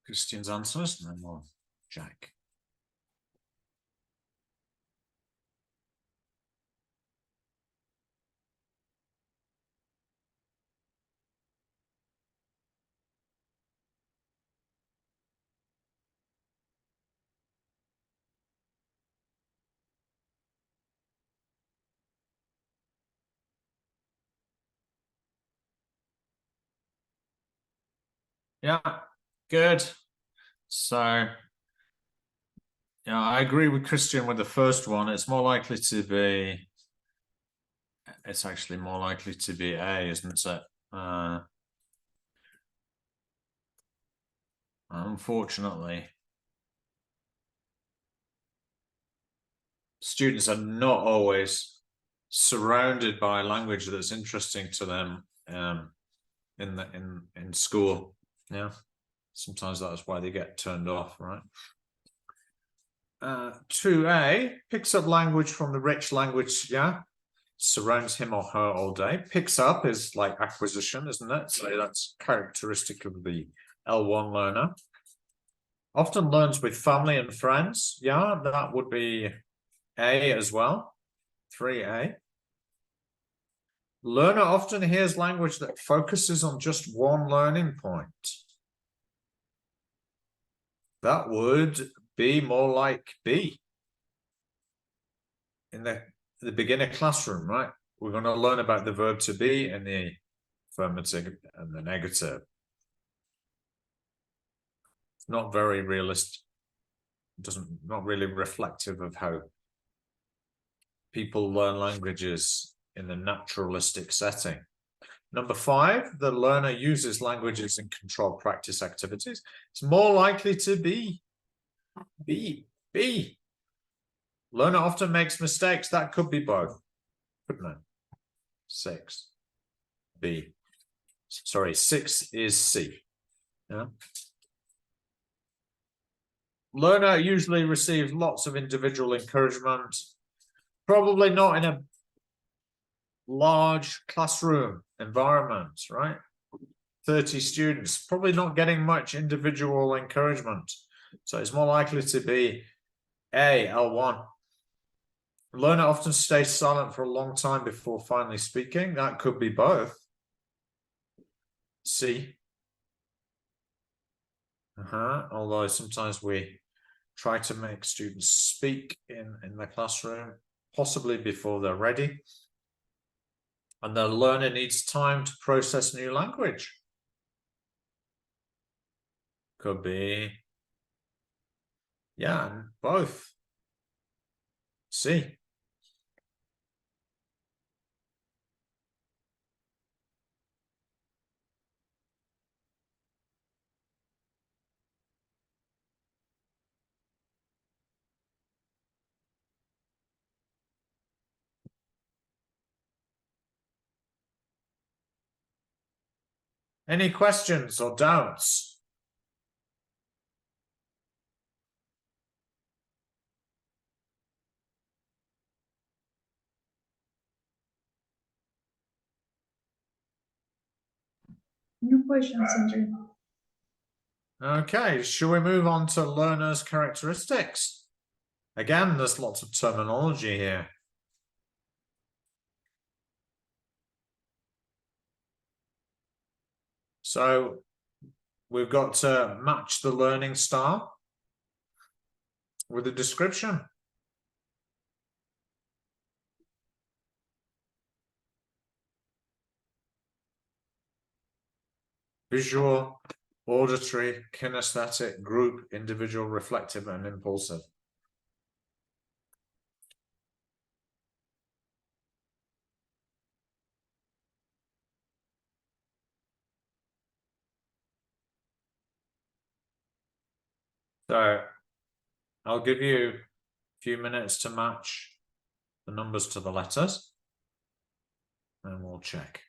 Christian's answers and then we'll check. Yeah, good. So, yeah, I agree with Christian with the first one. It's more likely to be, it's actually more likely to be A, isn't it? Unfortunately, students are not always surrounded by language that's interesting to them in school. Yeah, sometimes that's why they get turned off, right? 2A picks up language from the rich language, yeah, surrounds him or her all day. Picks up is like acquisition, isn't it? So that's characteristic of the L1 learner. Often learns with family and friends. Yeah, that would be A as well. 3A. Learner often hears language that focuses on just one learning point. That would be more like B. In the beginner classroom, right? We're going to learn about the verb to be and the affirmative and the negative. It's not very realistic. Not really reflective of how people learn languages in the naturalistic setting. Number 5, the learner uses languages in controlled practice activities. It's more likely to be B. Learner often makes mistakes. That could be both, couldn't it? 6. B. Sorry, 6 is C. Yeah. Learner usually receives lots of individual encouragement, probably not in a large classroom environment, right? 30 students, probably not getting much individual encouragement. So it's more likely to be A, L1. Learner often stays silent for a long time before finally speaking. That could be both. C. Although sometimes we try to make students speak in the classroom, possibly before they're ready. And the learner needs time to process new language. Could be, yeah, both. C. Any questions or doubts? No questions, Andrew. Okay, shall we move on to learners' characteristics? Again, there's lots of terminology here. So we've got to match the learning style with a description. Visual, auditory, kinesthetic, group, individual, reflective, and impulsive. So I'll give you a few minutes to match the numbers to the letters, and we'll check.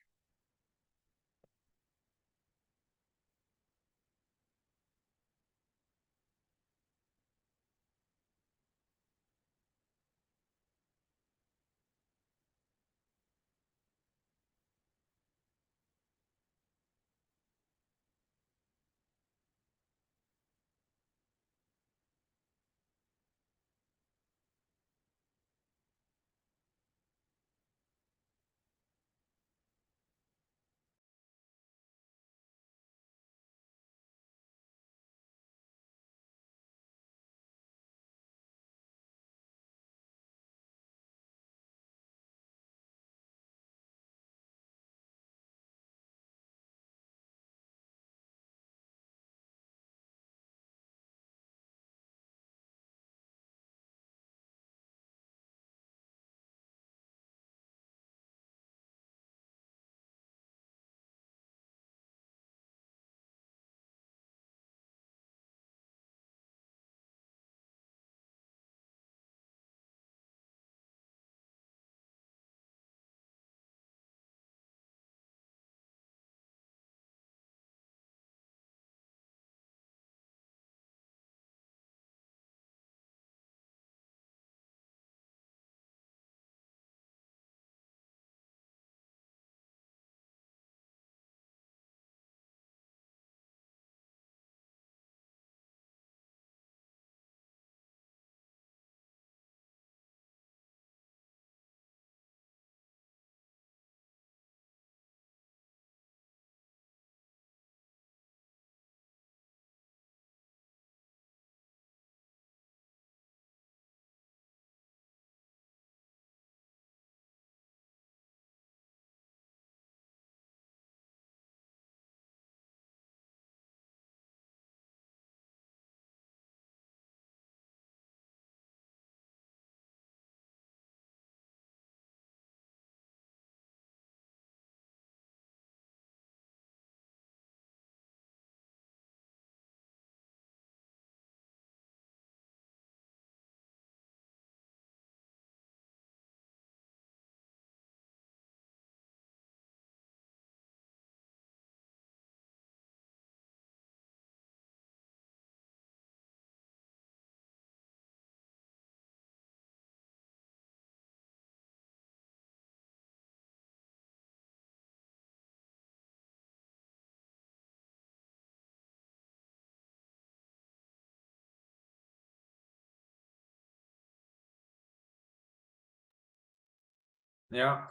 Yeah.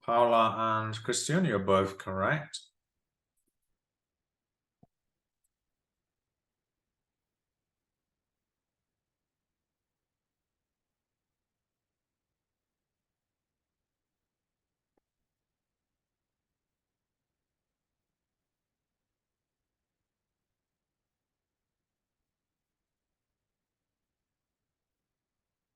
Paula and Christian, you're both correct.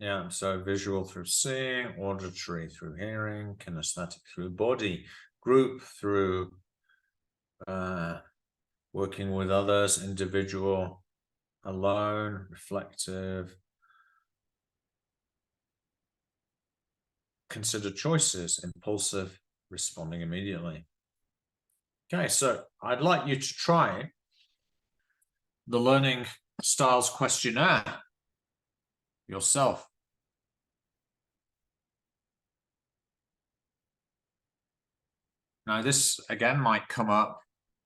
Yeah, so visual through seeing, auditory through hearing, kinesthetic through body, group through working with others, individual, alone, reflective. Consider choices, impulsive, responding immediately. Okay, so I'd like you to try the learning styles questionnaire yourself. Now, this again might come up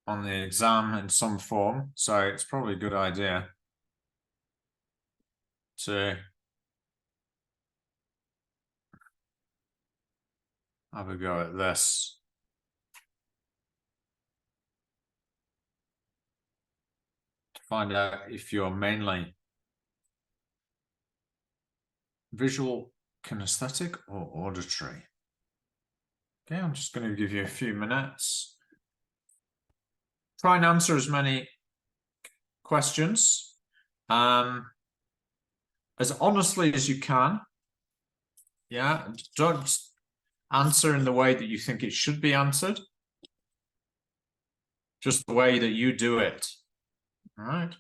on the exam in some form, so it's probably a good idea to have a go at this. To find out if you're mainly visual, kinesthetic, or auditory. Okay, I'm just going to give you a few minutes. Try and answer as many questions as honestly as you can. Yeah, don't answer in the way that you think it should be answered. Just the way that you do it. All right.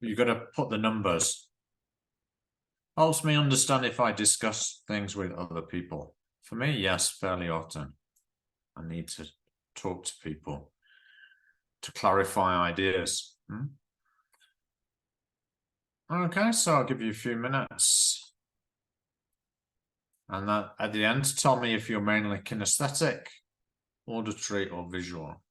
You've got to put the numbers. Helps me understand if I discuss things with other people. For me, yes, fairly often. I need to talk to people to clarify ideas. Okay, so I'll give you a few minutes. And that at the end, tell me if you're mainly kinesthetic, auditory, or visual.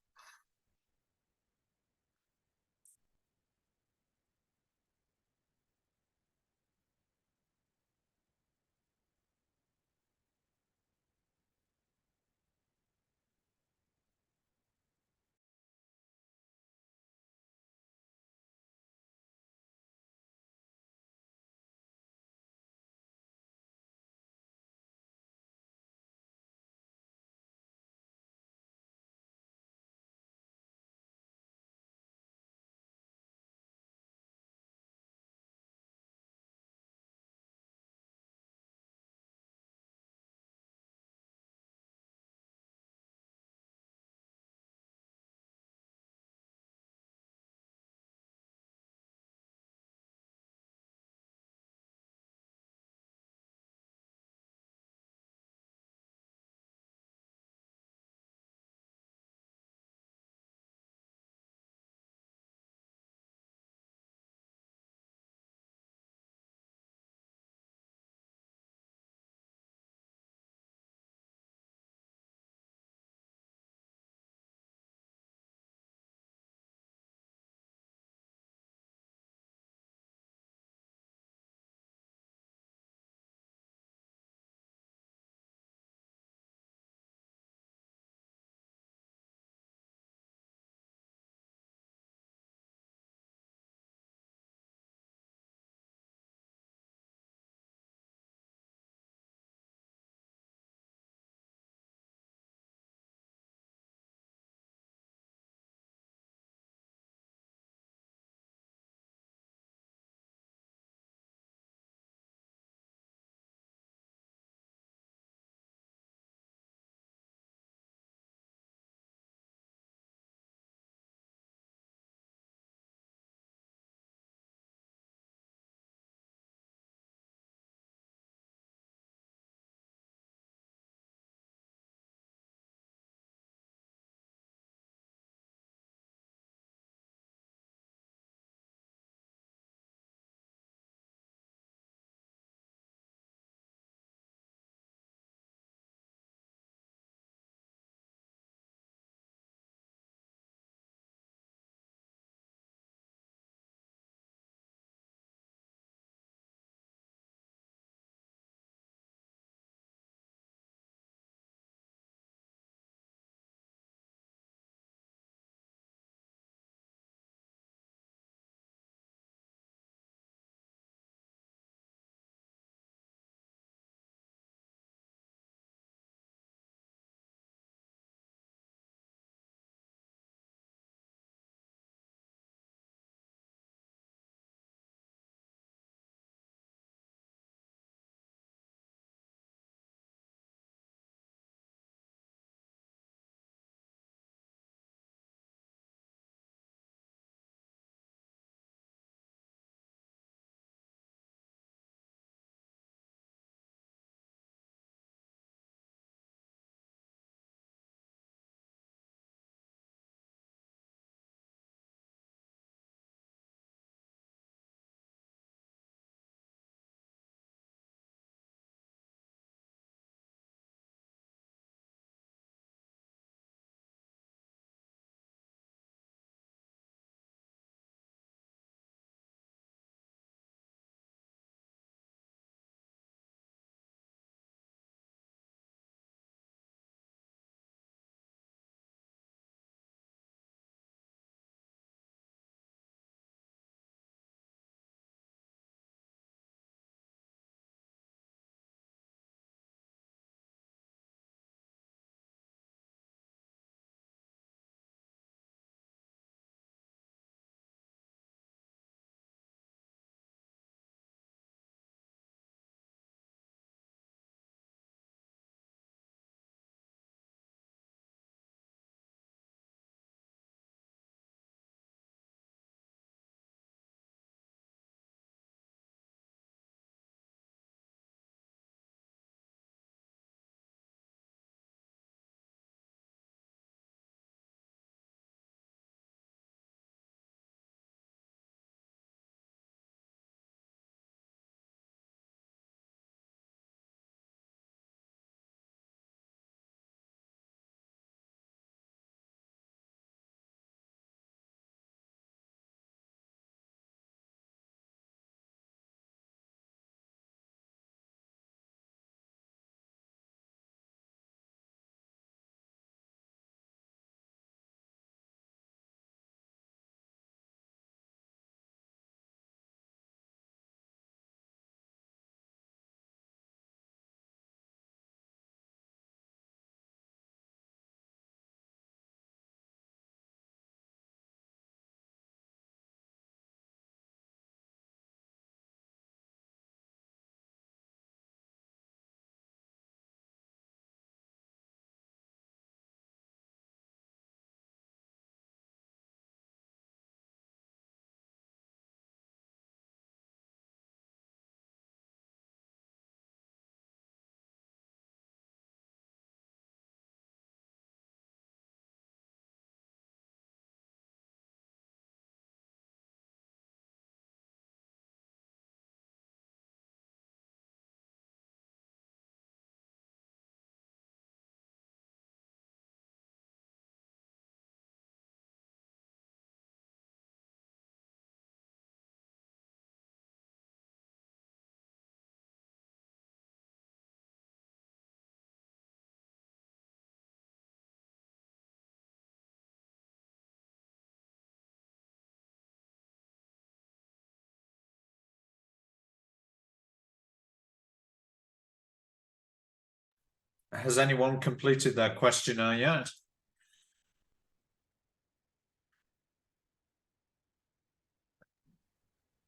Has anyone completed their questionnaire yet?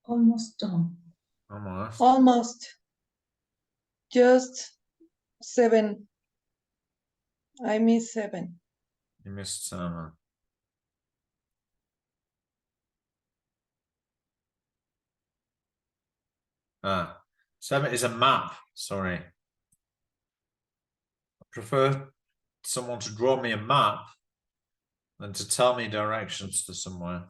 Almost done. Almost. Almost. Just 7. I missed 7. You missed Ah, 7 is a map. Sorry. I prefer someone to draw me a map than to tell me directions to somewhere.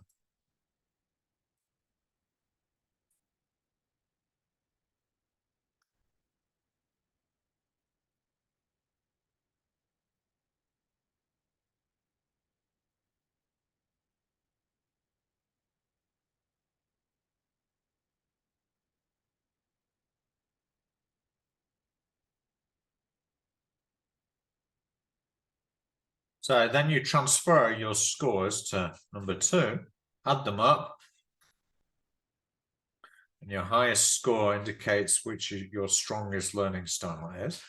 So then you transfer your scores to number 2, add them up, and your highest score indicates which your strongest learning style is.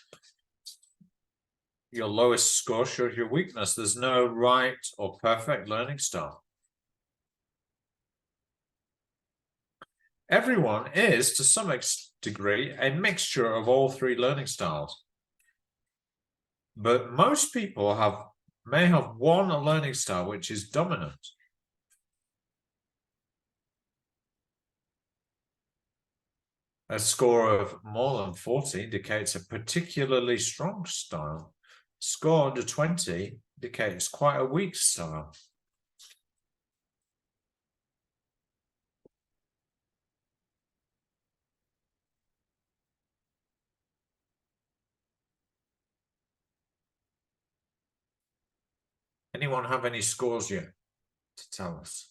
Your lowest score shows your weakness. There's no right or perfect learning style. Everyone is, to some degree, a mixture of all 3 learning styles. But most people may have one learning style which is dominant. A score of more than 40 indicates a particularly strong style. Score under 20 indicates quite a weak style. Anyone have any scores yet to tell us?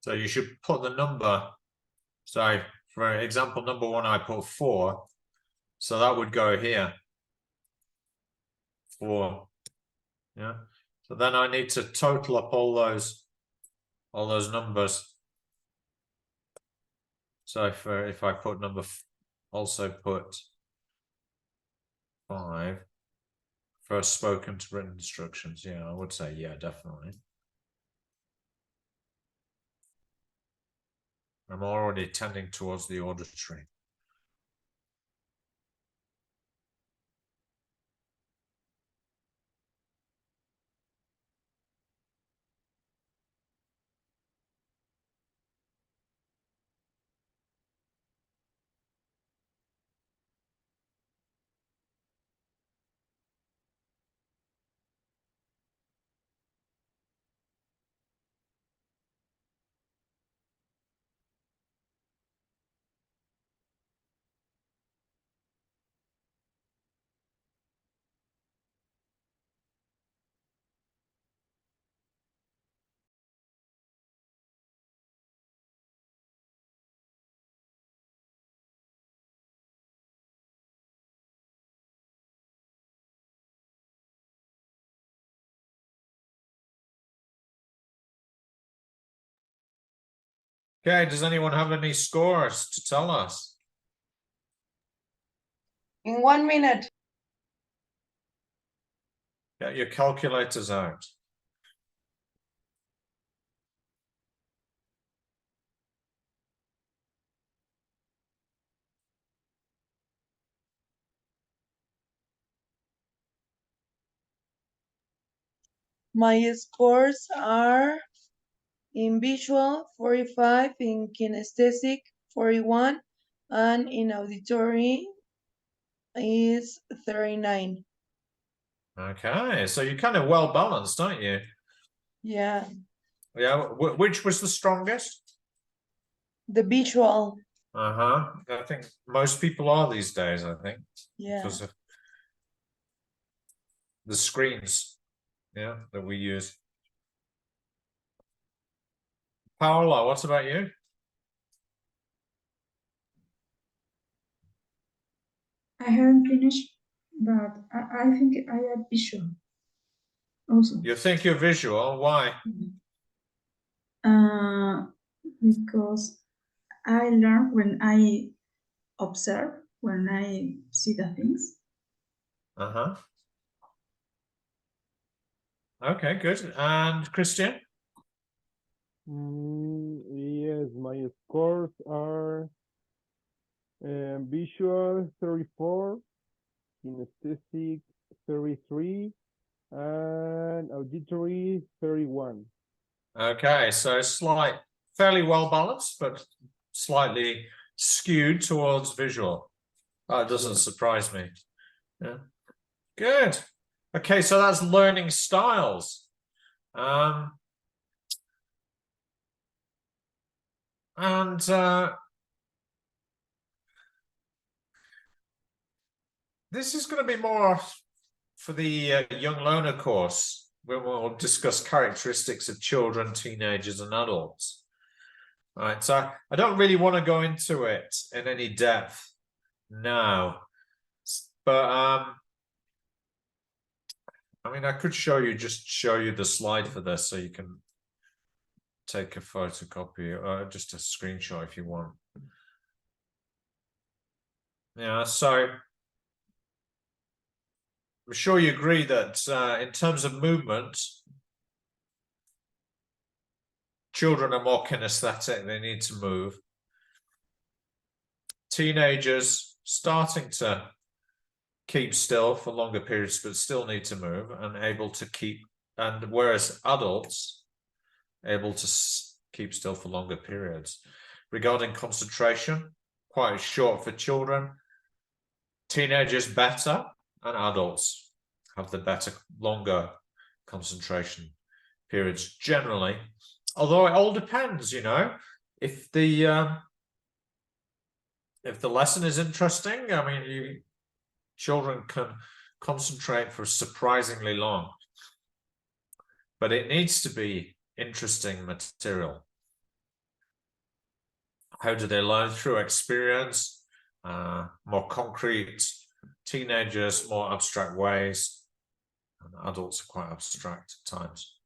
So you should put the number. So for example, number 1, I put 4. So that would go here. 4. Yeah. So then I need to total up all those numbers. So if I put also put 5, first spoken to written instructions, yeah, I would say, yeah, definitely. I'm already tending towards the auditory. Okay, does anyone have any scores to tell us? In 1 minute. Get your calculators out. My scores are in visual 45, in kinesthetic 41, and in auditory is 39. Okay, so you're kind of well balanced, aren't you? Yeah, Yeah, which was the strongest? the visual. I think most people are these days, I think. Yeah. Because of the screens, yeah, that we use. Paola, what about you? I haven't finished, but I think I am visual also. You think you're visual? Why? Because I learn when I observe, when I see the things. Uh-huh. Okay, good. And Christian? Yes, my scores are visual 34, kinesthetic 33, and auditory 31. Okay, so fairly well balanced, but slightly skewed towards visual. That doesn't surprise me. Yeah. Good. Okay, so that's learning styles. This is going to be more for the Young Learner course, where we'll discuss characteristics of children, teenagers, and adults. All right, so I don't really want to go into it in any depth now, but I mean, I could just show you the slide for this, so you can take a photocopy or just a screenshot if you want. Yeah, so I'm sure you agree that in terms of movement, children are more kinesthetic, they need to move. Teenagers starting to keep still for longer periods, but still need to move and able to keep, and whereas adults able to keep still for longer periods. Regarding concentration, quite short for children. Teenagers better, and adults have the better, longer concentration periods generally. Although it all depends, you know, if the lesson is interesting, I mean, children can concentrate for surprisingly long, but it needs to be interesting material. How do they learn? Through experience, more concrete. Teenagers, more abstract ways, and adults are quite abstract at times.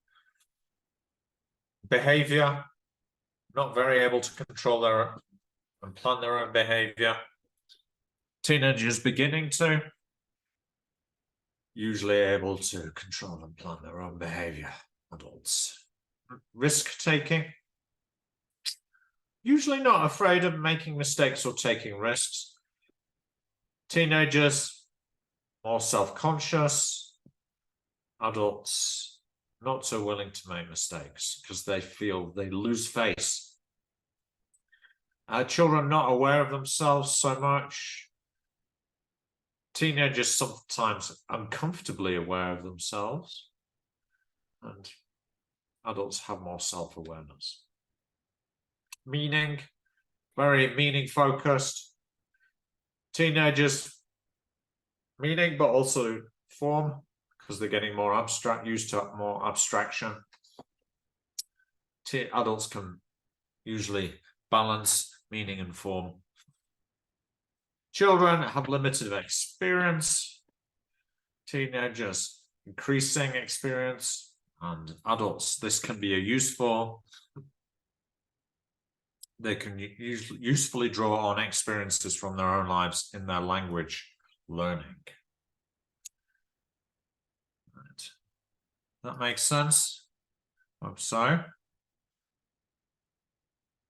Behavior, not very able to control their and plan their own behavior. Teenagers beginning to, usually able to control and plan their own behavior. Adults. Risk-taking, usually not afraid of making mistakes or taking risks. Teenagers, more self-conscious. Adults, not so willing to make mistakes because they feel they lose face. Children not aware of themselves so much. Teenagers sometimes uncomfortably aware of themselves. And adults have more self-awareness. Meaning, very meaning focused. Teenagers, meaning, but also form, because they're getting more abstract, used to more abstraction. Adults can usually balance meaning and form. Children have limited experience. Teenagers, increasing experience. And adults, this can be a useful. They can usefully draw on experiences from their own lives in their language learning. Right. That makes sense? Hope so.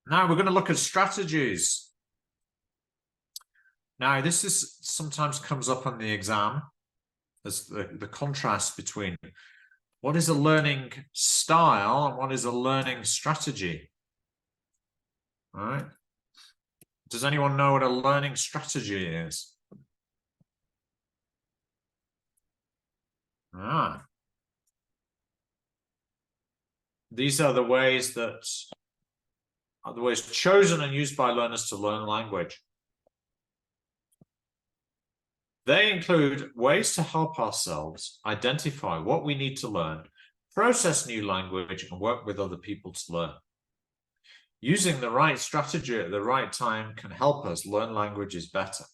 Now we're going to look at strategies. Now this is sometimes comes up on the exam as the contrast between what is a learning style and what is a learning strategy. All right. Does anyone know what a learning strategy is? These are the ways chosen and used by learners to learn language. They include ways to help ourselves identify what we need to learn, process new language, and work with other people to learn. Using the right strategy at the right time can help us learn languages better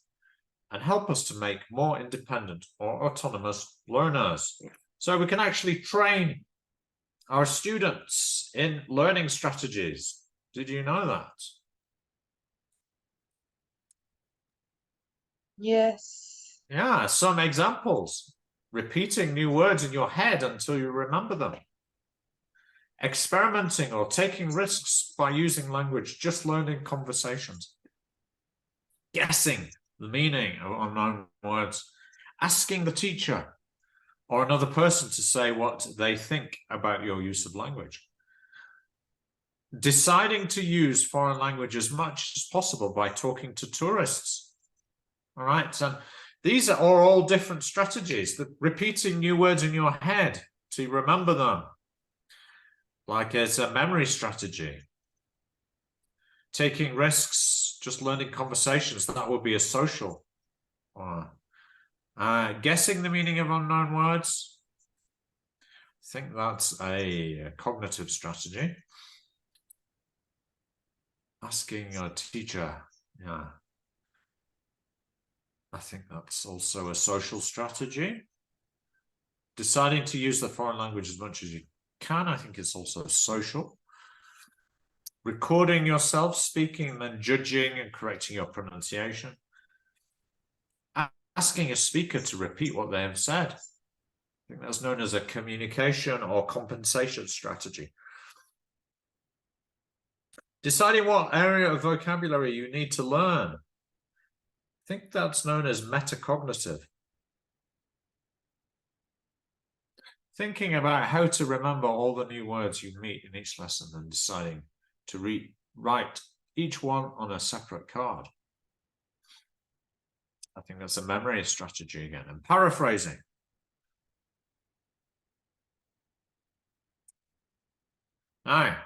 and help us to make more independent or autonomous learners. So we can actually train our students in learning strategies. Did you know that? Yes. Yeah, some examples. Repeating new words in your head until you remember them. Experimenting or taking risks by using language, just learning conversations. Guessing the meaning of unknown words. Asking the teacher or another person to say what they think about your use of language. Deciding to use foreign language as much as possible by talking to tourists. All right, so these are all different strategies. That repeating new words in your head to remember them, like it's a memory strategy. Taking risks, just learning conversations, that would be a social. Guessing the meaning of unknown words, I think that's a cognitive strategy. Asking a teacher, yeah. I think that's also a social strategy. Deciding to use the foreign language as much as you can, I think it's also social. Recording yourself speaking and then judging and correcting your pronunciation. Asking a speaker to repeat what they have said. I think that's known as a communication or compensation strategy. Deciding what area of vocabulary you need to learn. I think that's known as metacognitive. Thinking about how to remember all the new words you meet in each lesson and deciding to write each one on a separate card. I think that's a memory strategy again. And paraphrasing. Now,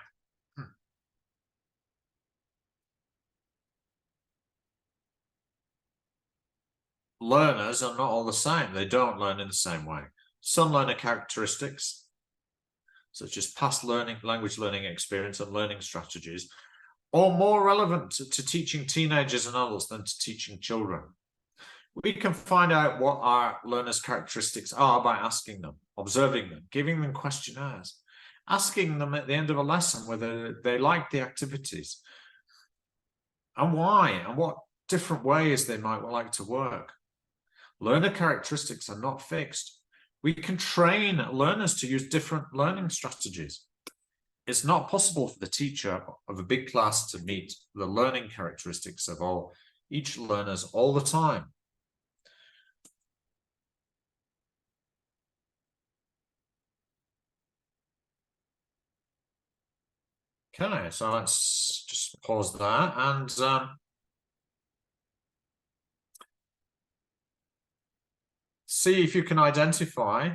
learners are not all the same. They don't learn in the same way. Some learner characteristics, such as past learning, language learning experience, and learning strategies, are more relevant to teaching teenagers and adults than to teaching children. We can find out what our learners' characteristics are by asking them, observing them, giving them questionnaires, asking them at the end of a lesson whether they like the activities and why, and what different ways they might like to work. Learner characteristics are not fixed. We can train learners to use different learning strategies. It's not possible for the teacher of a big class to meet the learning characteristics of each learners all the time. Okay, so let's just pause there and see if you can identify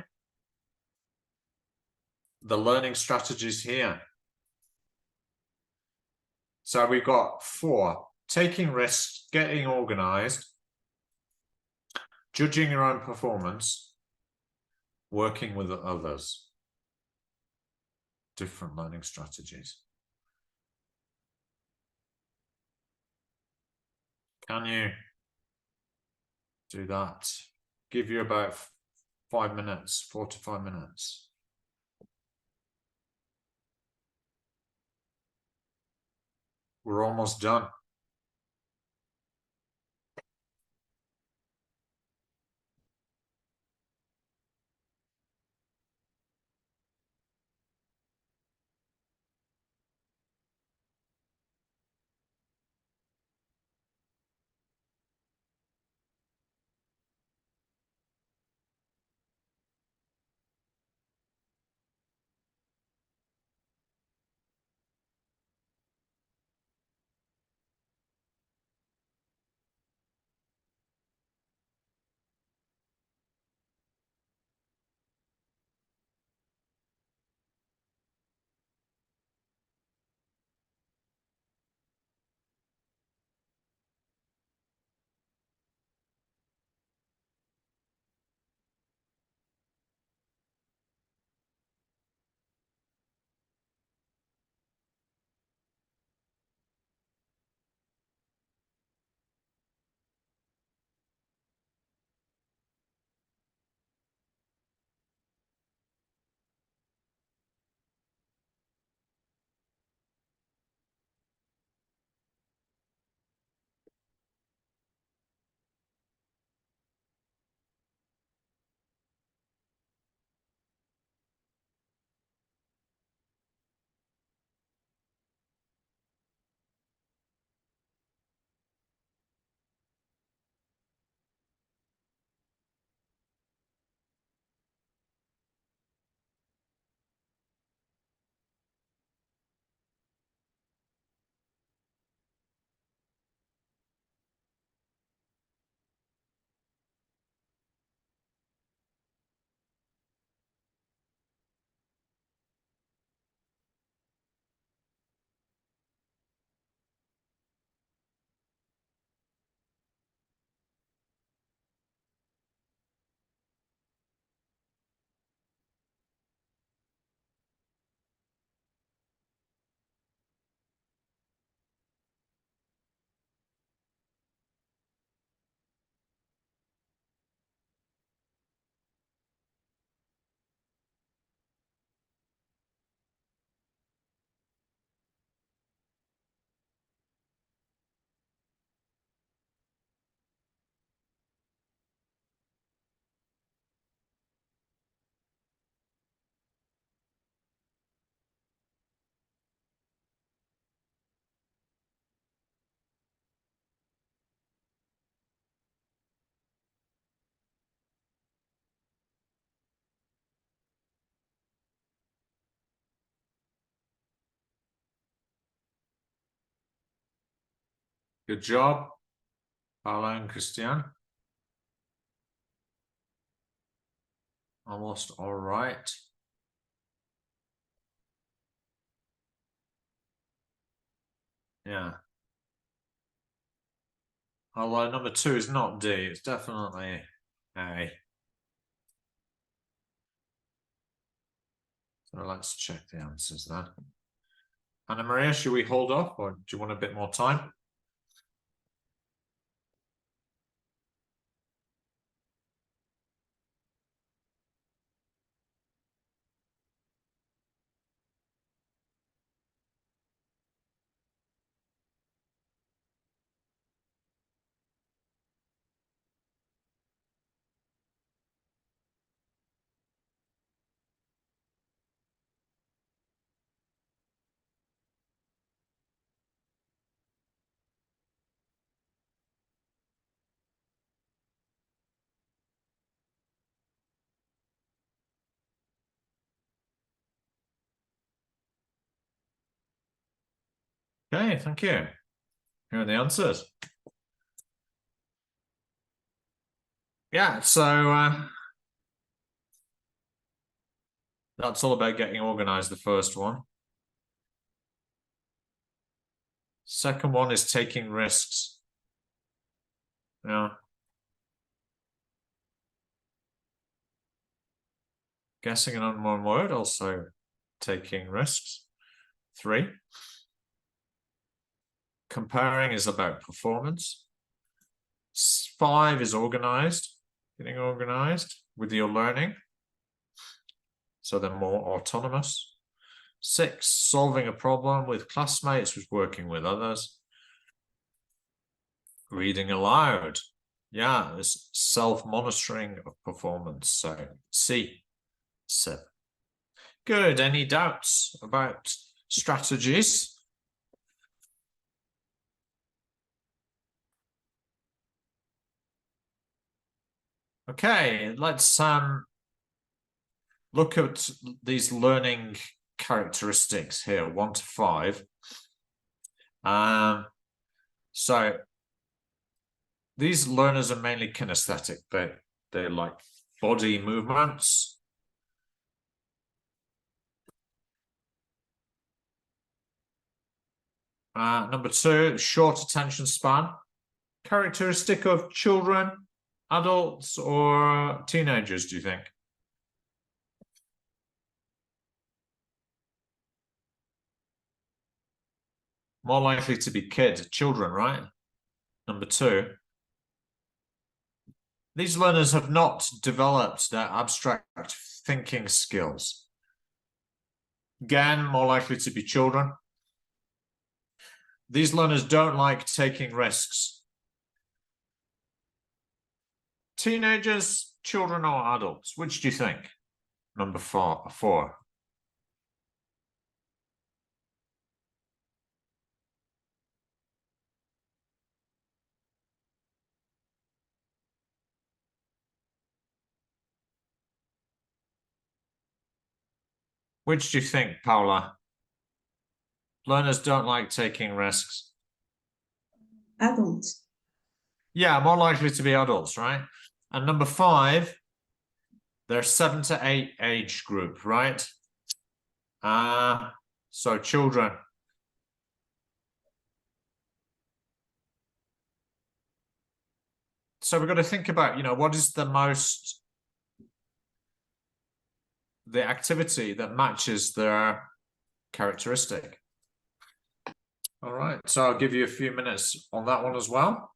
the learning strategies here. So we've got 4: taking risks, getting organized, judging your own performance, working with others. Different learning strategies. Can you do that? Give you about 5 minutes, 4 to 5 minutes. We're almost done. Good job, Paula and Christian. Almost all right. Yeah. Although number 2 is not D, it's definitely A. So let's check the answers then. Anna Maria, should we hold off or do you want a bit more time? Okay, thank you. Here are the answers. Yeah, so that's all about getting organized, the first one. Second one is taking risks. Yeah. Guessing an unknown word, also taking risks. 3. Comparing is about performance. 5 is organized, getting organized with your learning. So they're more autonomous. 6, solving a problem with classmates, was working with others. Reading aloud. Yeah, it's self-monitoring of performance. So C, 7. Good. Any doubts about strategies? Okay, let's look at these learning characteristics here, 1 to 5. So these learners are mainly kinesthetic. They like body movements. Number 2, short attention span. Characteristic of children, adults, or teenagers, do you think? More likely to be children, right? Number 2. These learners have not developed their abstract thinking skills. Again, more likely to be children. These learners don't like taking risks. Teenagers, children, or adults? Which do you think? Number 4. Which do you think, Paula? Learners don't like taking risks. Adults. Yeah, more likely to be adults, right? And number 5, they're 7 to 8 age group, right? So children. So we've got to think about, what is the activity that matches their characteristic. All right, so I'll give you a few minutes on that one as well.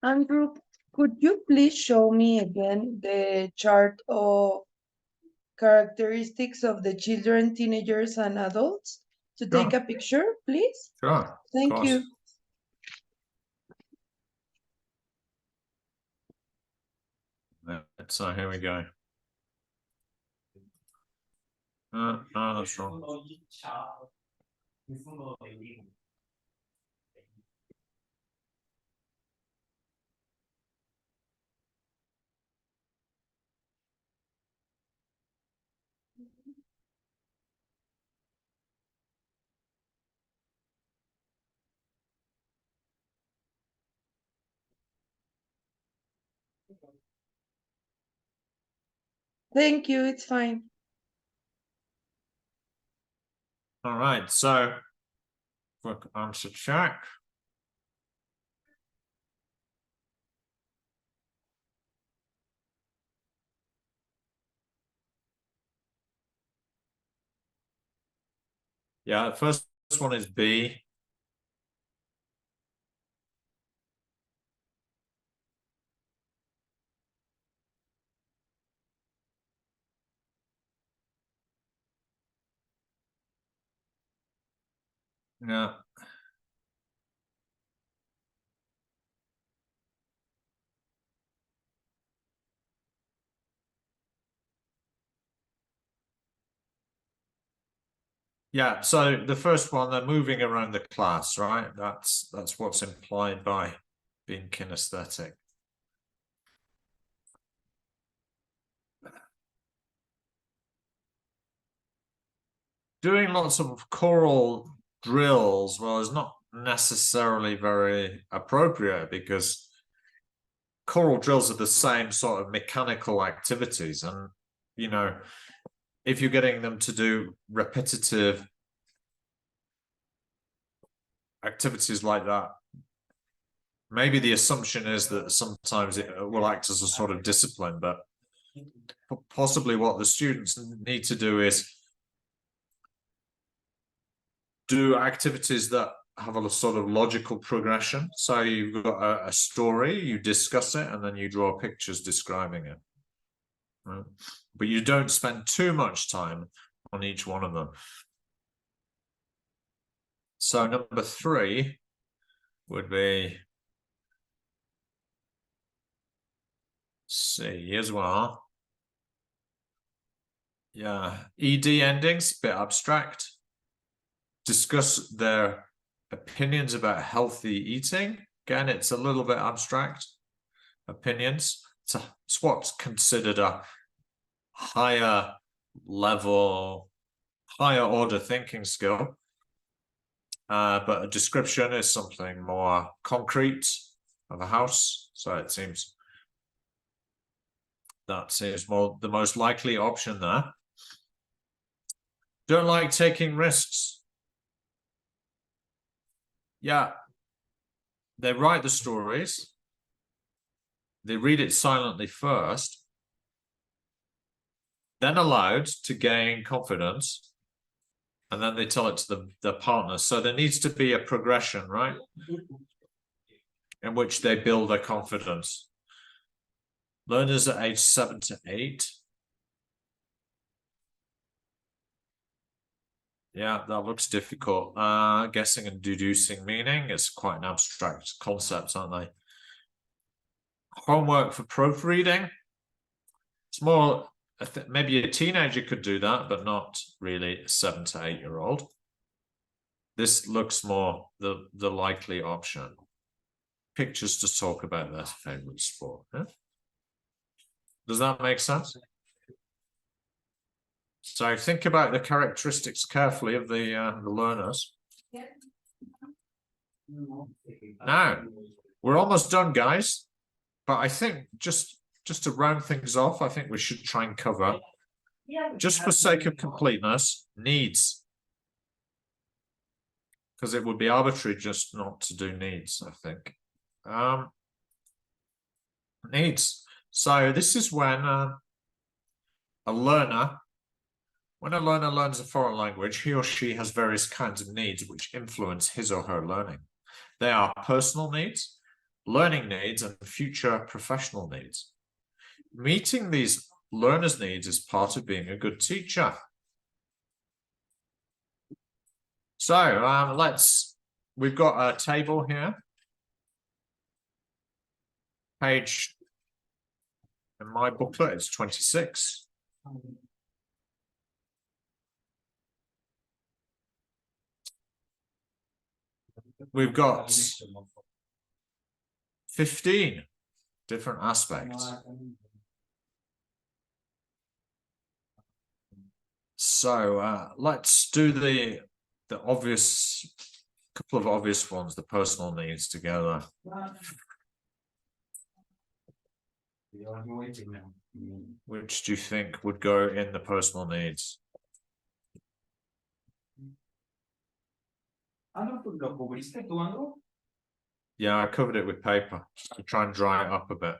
Andrew, could you please show me again the chart of characteristics of the children, teenagers, and adults to take Sure. a picture, please? Sure. of Thank course. you. So here we go. No, that's wrong. Thank you, it's fine. All right, so quick answer check. Yeah, the first one is B. Yeah. Yeah, so the first one, they're moving around the class, right? That's what's implied by being kinesthetic. Doing lots of choral drills, well, is not necessarily very appropriate because choral drills are the same sort of mechanical activities. And, you know, if you're getting them to do repetitive activities like that, maybe the assumption is that sometimes it will act as a sort of discipline, but possibly what the students need to do is do activities that have a sort of logical progression. So you've got a story, you discuss it, and then you draw pictures describing it. Right? But you don't spend too much time on each one of them. So number 3 would be C as well. Yeah, ED endings, bit abstract. Discuss their opinions about healthy eating. Again, it's a little bit abstract. Opinions. It's what's considered a higher level, higher order thinking skill. But a description is something more concrete of a house. So it seems that seems more the most likely option there. Don't like taking risks. Yeah, they write the stories. They read it silently first, then allowed to gain confidence, and then they tell it to the partner. So there needs to be a progression, right? In which they build their confidence. Learners at age 7 to 8. Yeah, that looks difficult. Guessing and deducing meaning is quite an abstract concept, aren't they? Homework for proofreading. It's more, maybe a teenager could do that, but not really a 7 to 8 year old. This looks more the likely option. Pictures to talk about their favorite sport. Yeah? Does that make sense? So think about the characteristics carefully of the learners. Now, we're almost done, guys. But I think just to round things off, I think we should try and cover, just for sake of completeness, needs. Because it would be arbitrary just not to do needs, I think. Needs. So this is when when a learner learns a foreign language, he or she has various kinds of needs which influence his or her learning. They are personal needs, learning needs and future professional needs. Meeting these learners' needs is part of being a good teacher. So we've got a table here. Page in my booklet, it's 26. We've got 15 different aspects. So let's do the obvious, couple of obvious ones, the personal needs together. Which do you think would go in the personal needs? Yeah, I covered it with paper to try and dry it up a bit.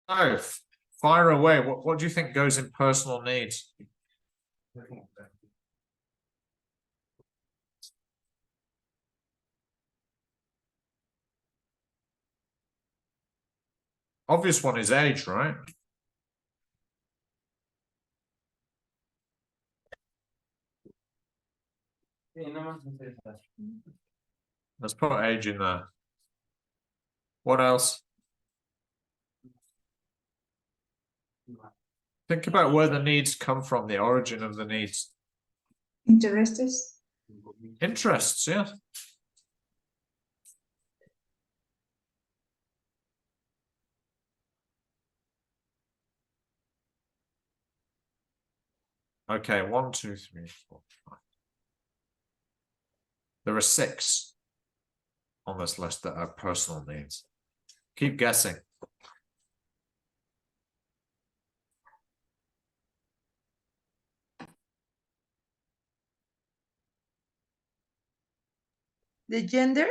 So, fire away. What do you think goes in personal needs? Obvious one is age, right? Let's put age in there. What else? Think about where the needs come from, the origin of the needs. Interests. Interests, yeah. Okay, 1, 2, 3, 4, 5. There are 6 on this list that are personal needs. Keep guessing. The gender?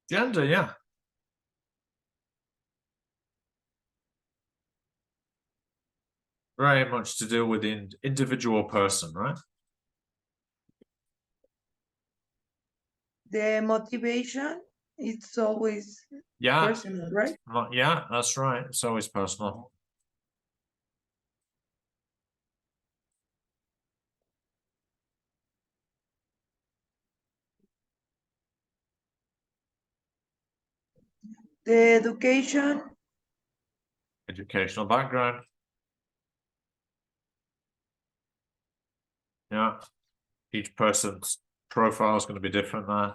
Gender, yeah. Very much to do with the individual person, right? The motivation, it's always Yeah, personal, right? yeah, that's right. It's always personal. The education, Educational background. Yeah. Each person's profile is going to be different there.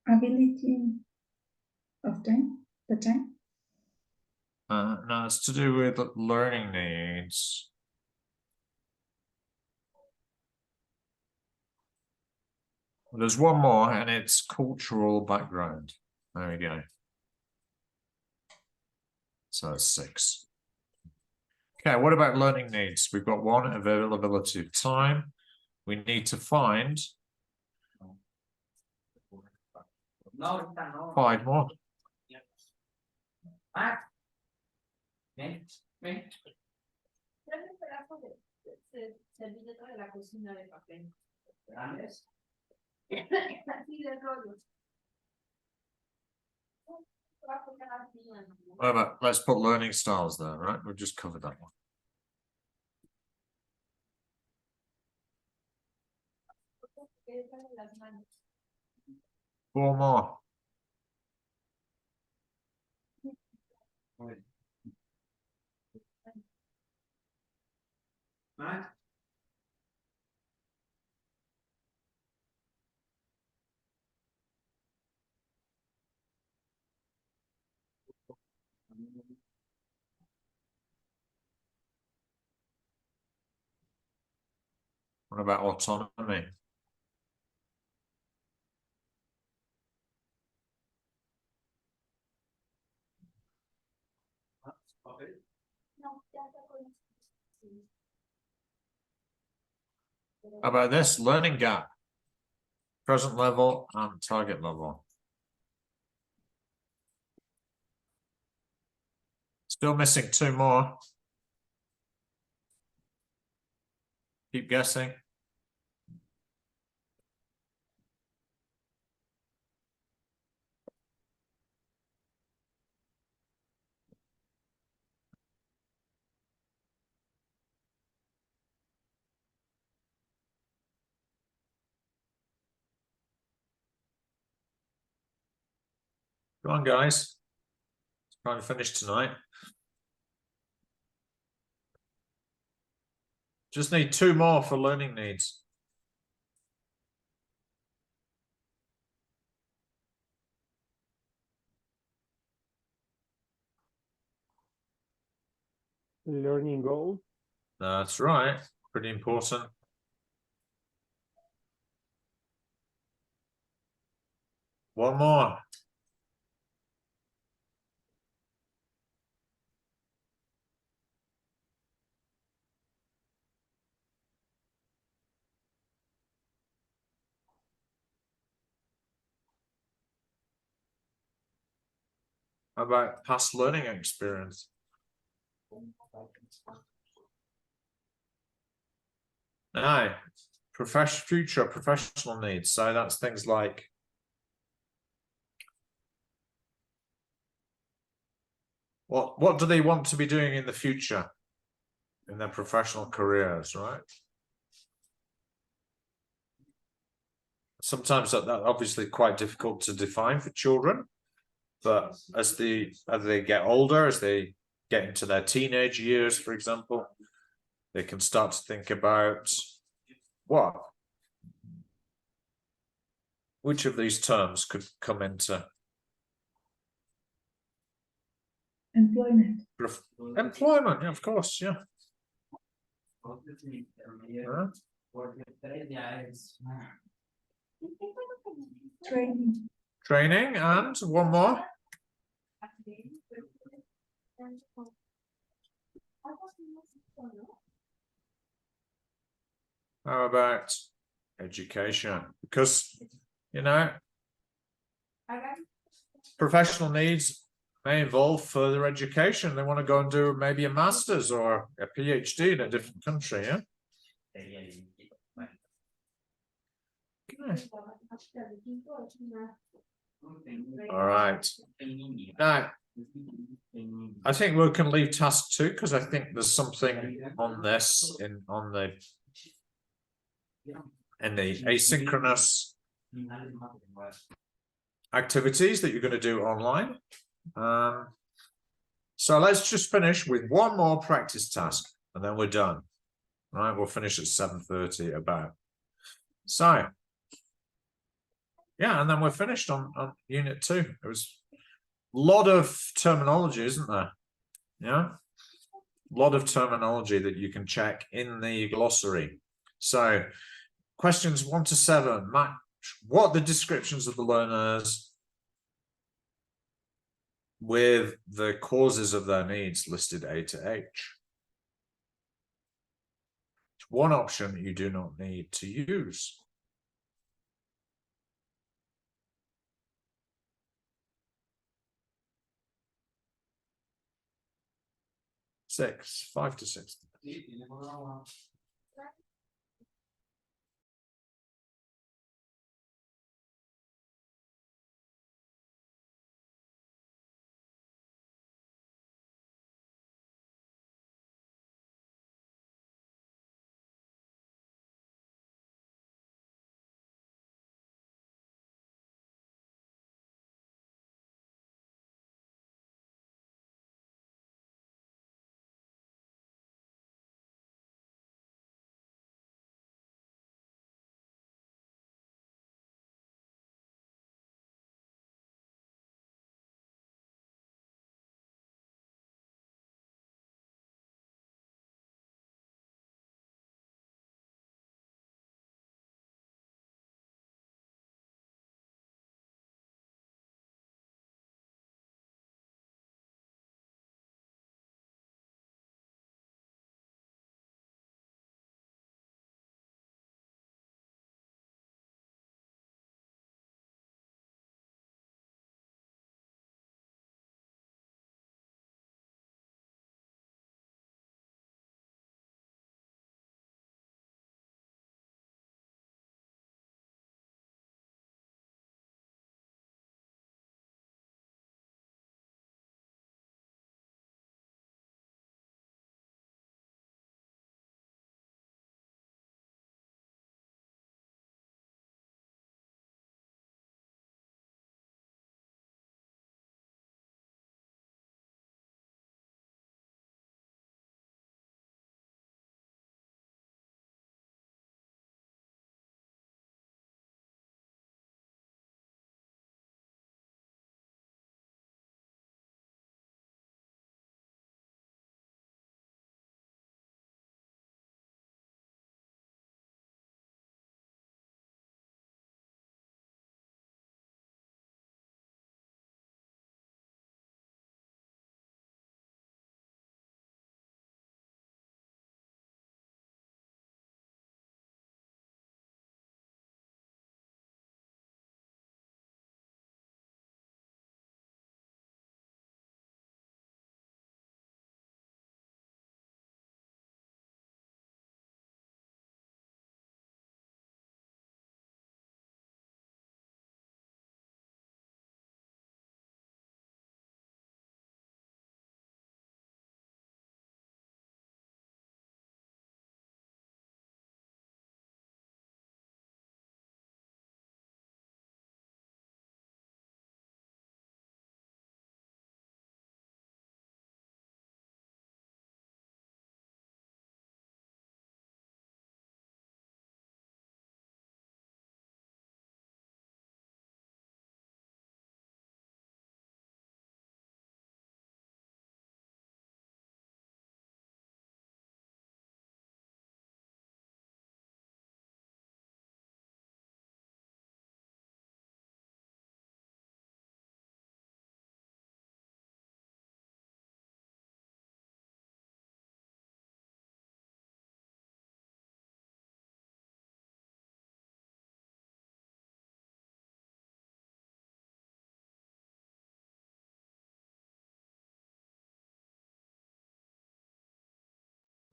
Ability of the time. No, it's to do with learning needs. There's one more, and it's cultural background. There we go. So that's 6. Okay, what about learning needs? We've got 1, availability of time. We need to find 5 more. What about, let's put learning styles there, right? We've just covered that one. Four more. What about autonomy? How about this? Learning gap. Present level and target level. Still missing 2 more. Keep guessing. Come on, guys. Trying to finish tonight. Just need 2 more for learning needs. Learning goals. That's right. Pretty important. One more. How about past learning experience? No. Future professional needs. So that's things like what do they want to be doing in the future in their professional careers, right? Sometimes that obviously quite difficult to define for children, but as they get older, as they get into their teenage years, for example, they can start to think about which of these terms could come into Employment. employment, of course, yeah. Training. Training, and one more. How about education? Because, you know, professional needs may involve further education. They want to go and do maybe a master's or a PhD in a different country, yeah? Okay. All right. Now, I think we can leave task 2 because I think there's something on this in the asynchronous activities that you're going to do online. So let's just finish with one more practice task and then we're done. All right, we'll finish at 7:30 about. So, yeah, and then we're finished on unit 2. It was a lot of terminology, isn't there? Yeah, a lot of terminology that you can check in the glossary. So, questions 1 to 7, match what the descriptions of the learners with the causes of their needs listed A to H. One option you do not need to use. Six, 5 to 6.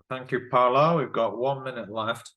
Thank you, Paolo. We've got 1 minute left.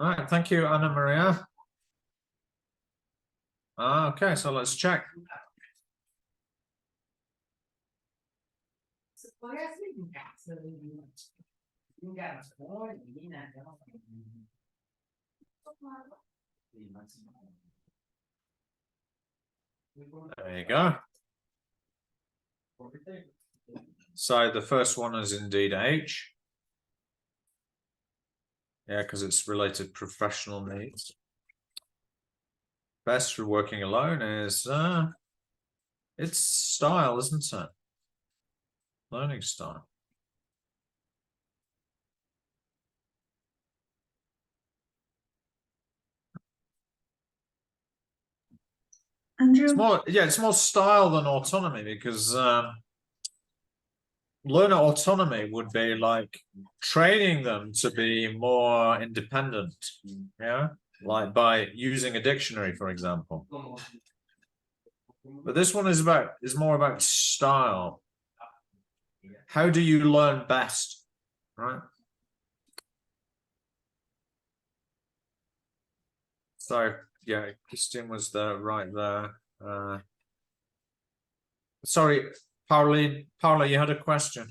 All right, thank you, Anna Maria. Okay, so let's check. There you go. So the first one is indeed H. Yeah, because it's related professional needs. Best for working alone is it's style, isn't it? Learning style. Andrew, It's more style than autonomy, because learner autonomy would be like training them to be more independent. Yeah, like by using a dictionary, for example. But this one is more about style. How do you learn best, right? So yeah, Christian was there right there. Sorry, Paula, you had a question.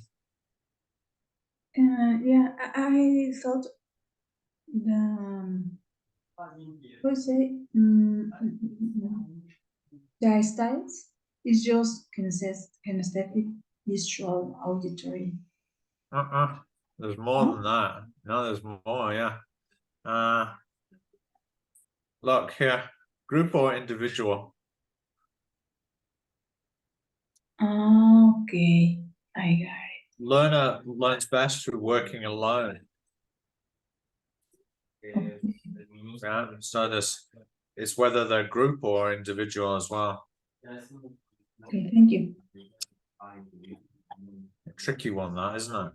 yeah, I thought the styles is just kinesthetic, visual, auditory. There's more than that. No, there's more, yeah. Look here, group or individual? Okay, I got it. Learner learns best through working alone. Yeah, so it's whether they're group or individual as well. Okay, thank you. A tricky one, that, isn't it?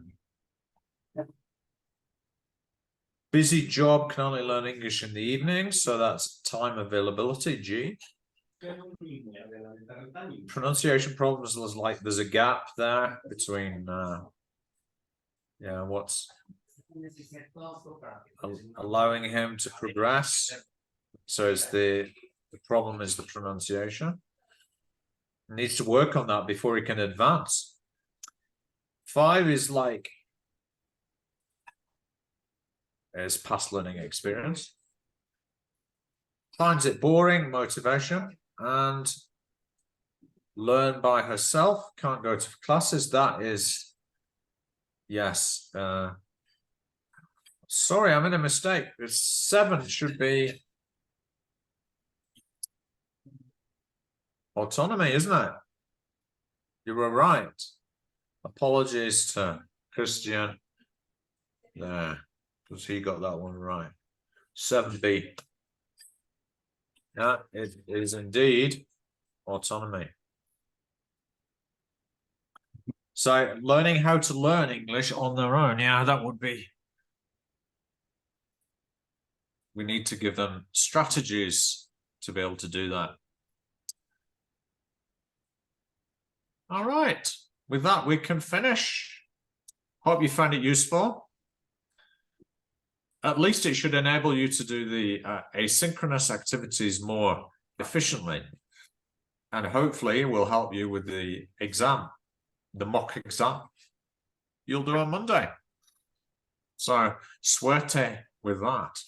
Busy job, can only learn English in the evening, so that's time availability, G. Pronunciation problems is like there's a gap there between what's allowing him to progress. So it's the problem is the pronunciation. He needs to work on that before he can advance. 5 is like his past learning experience. Finds it boring, motivation, and learn by herself, can't go to classes. That is, yes. Sorry, I made a mistake. 7 should be autonomy, isn't it? You were right. Apologies to Christian there, because he got that one right. 7B. Yeah, it is indeed autonomy. So learning how to learn English on their own, yeah, that would be. We need to give them strategies to be able to do that. All right. with that, we can finish. Hope you found it useful. At least it should enable you to do the asynchronous activities more efficiently. And hopefully will help you with the exam, the mock exam you'll do on Monday. So, suerte with that.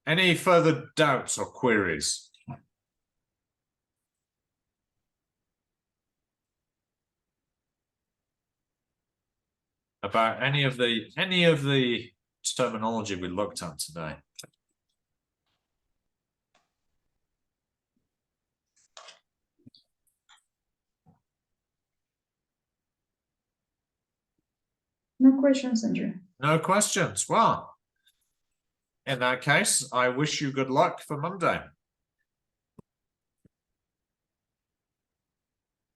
Any further doubts or queries? About any of the terminology we looked at today? No questions, Andrew. No questions. Well, in that case, I wish you good luck for Monday.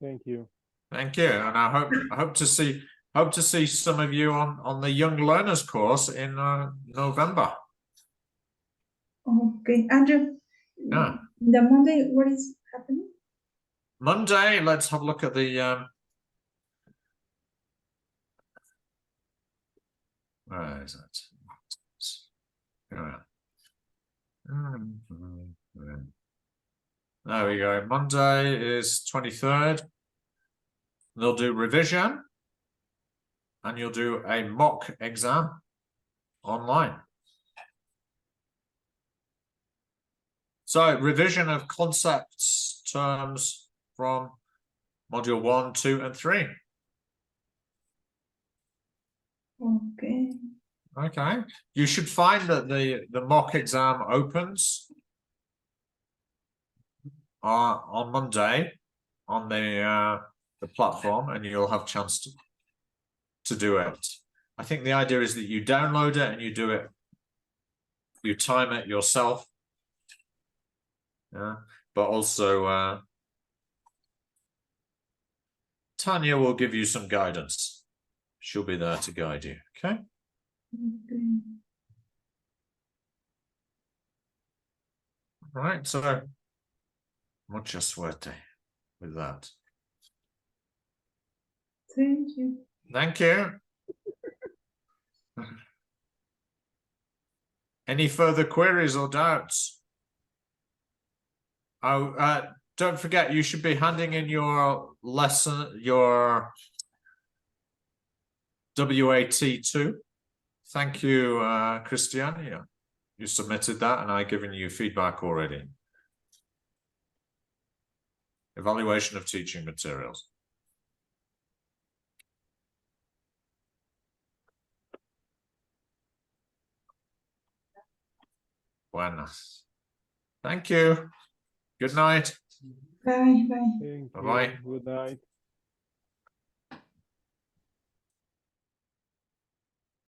Thank you. Thank you, and I hope to see some of you on the Young Learners course in November. Okay, Andrew. Yeah. The Monday, what is happening? Monday, let's have a look at the where is it? There we go. Monday is 23rd. They'll do revision, and you'll do a mock exam online. So revision of concepts, terms from module 1, 2, and 3. Okay. Okay. You should find that the mock exam opens on Monday on the platform, and you'll have a chance to do it. I think the idea is that you download it and you do it, you time it yourself. Yeah, but also Tanya will give you some guidance. She'll be there to guide you. Okay. Okay. Right. So mucha suerte with that. Thank you. Thank you. Any further queries or doubts? Oh, don't forget, you should be handing in your lesson, your WAT2. Thank you, Christian. Yeah, you submitted that, and I've given you feedback already. Evaluation of teaching materials. Buenas. Thank you. Good night. Bye. Bye. Thank you. Bye-bye. Good night.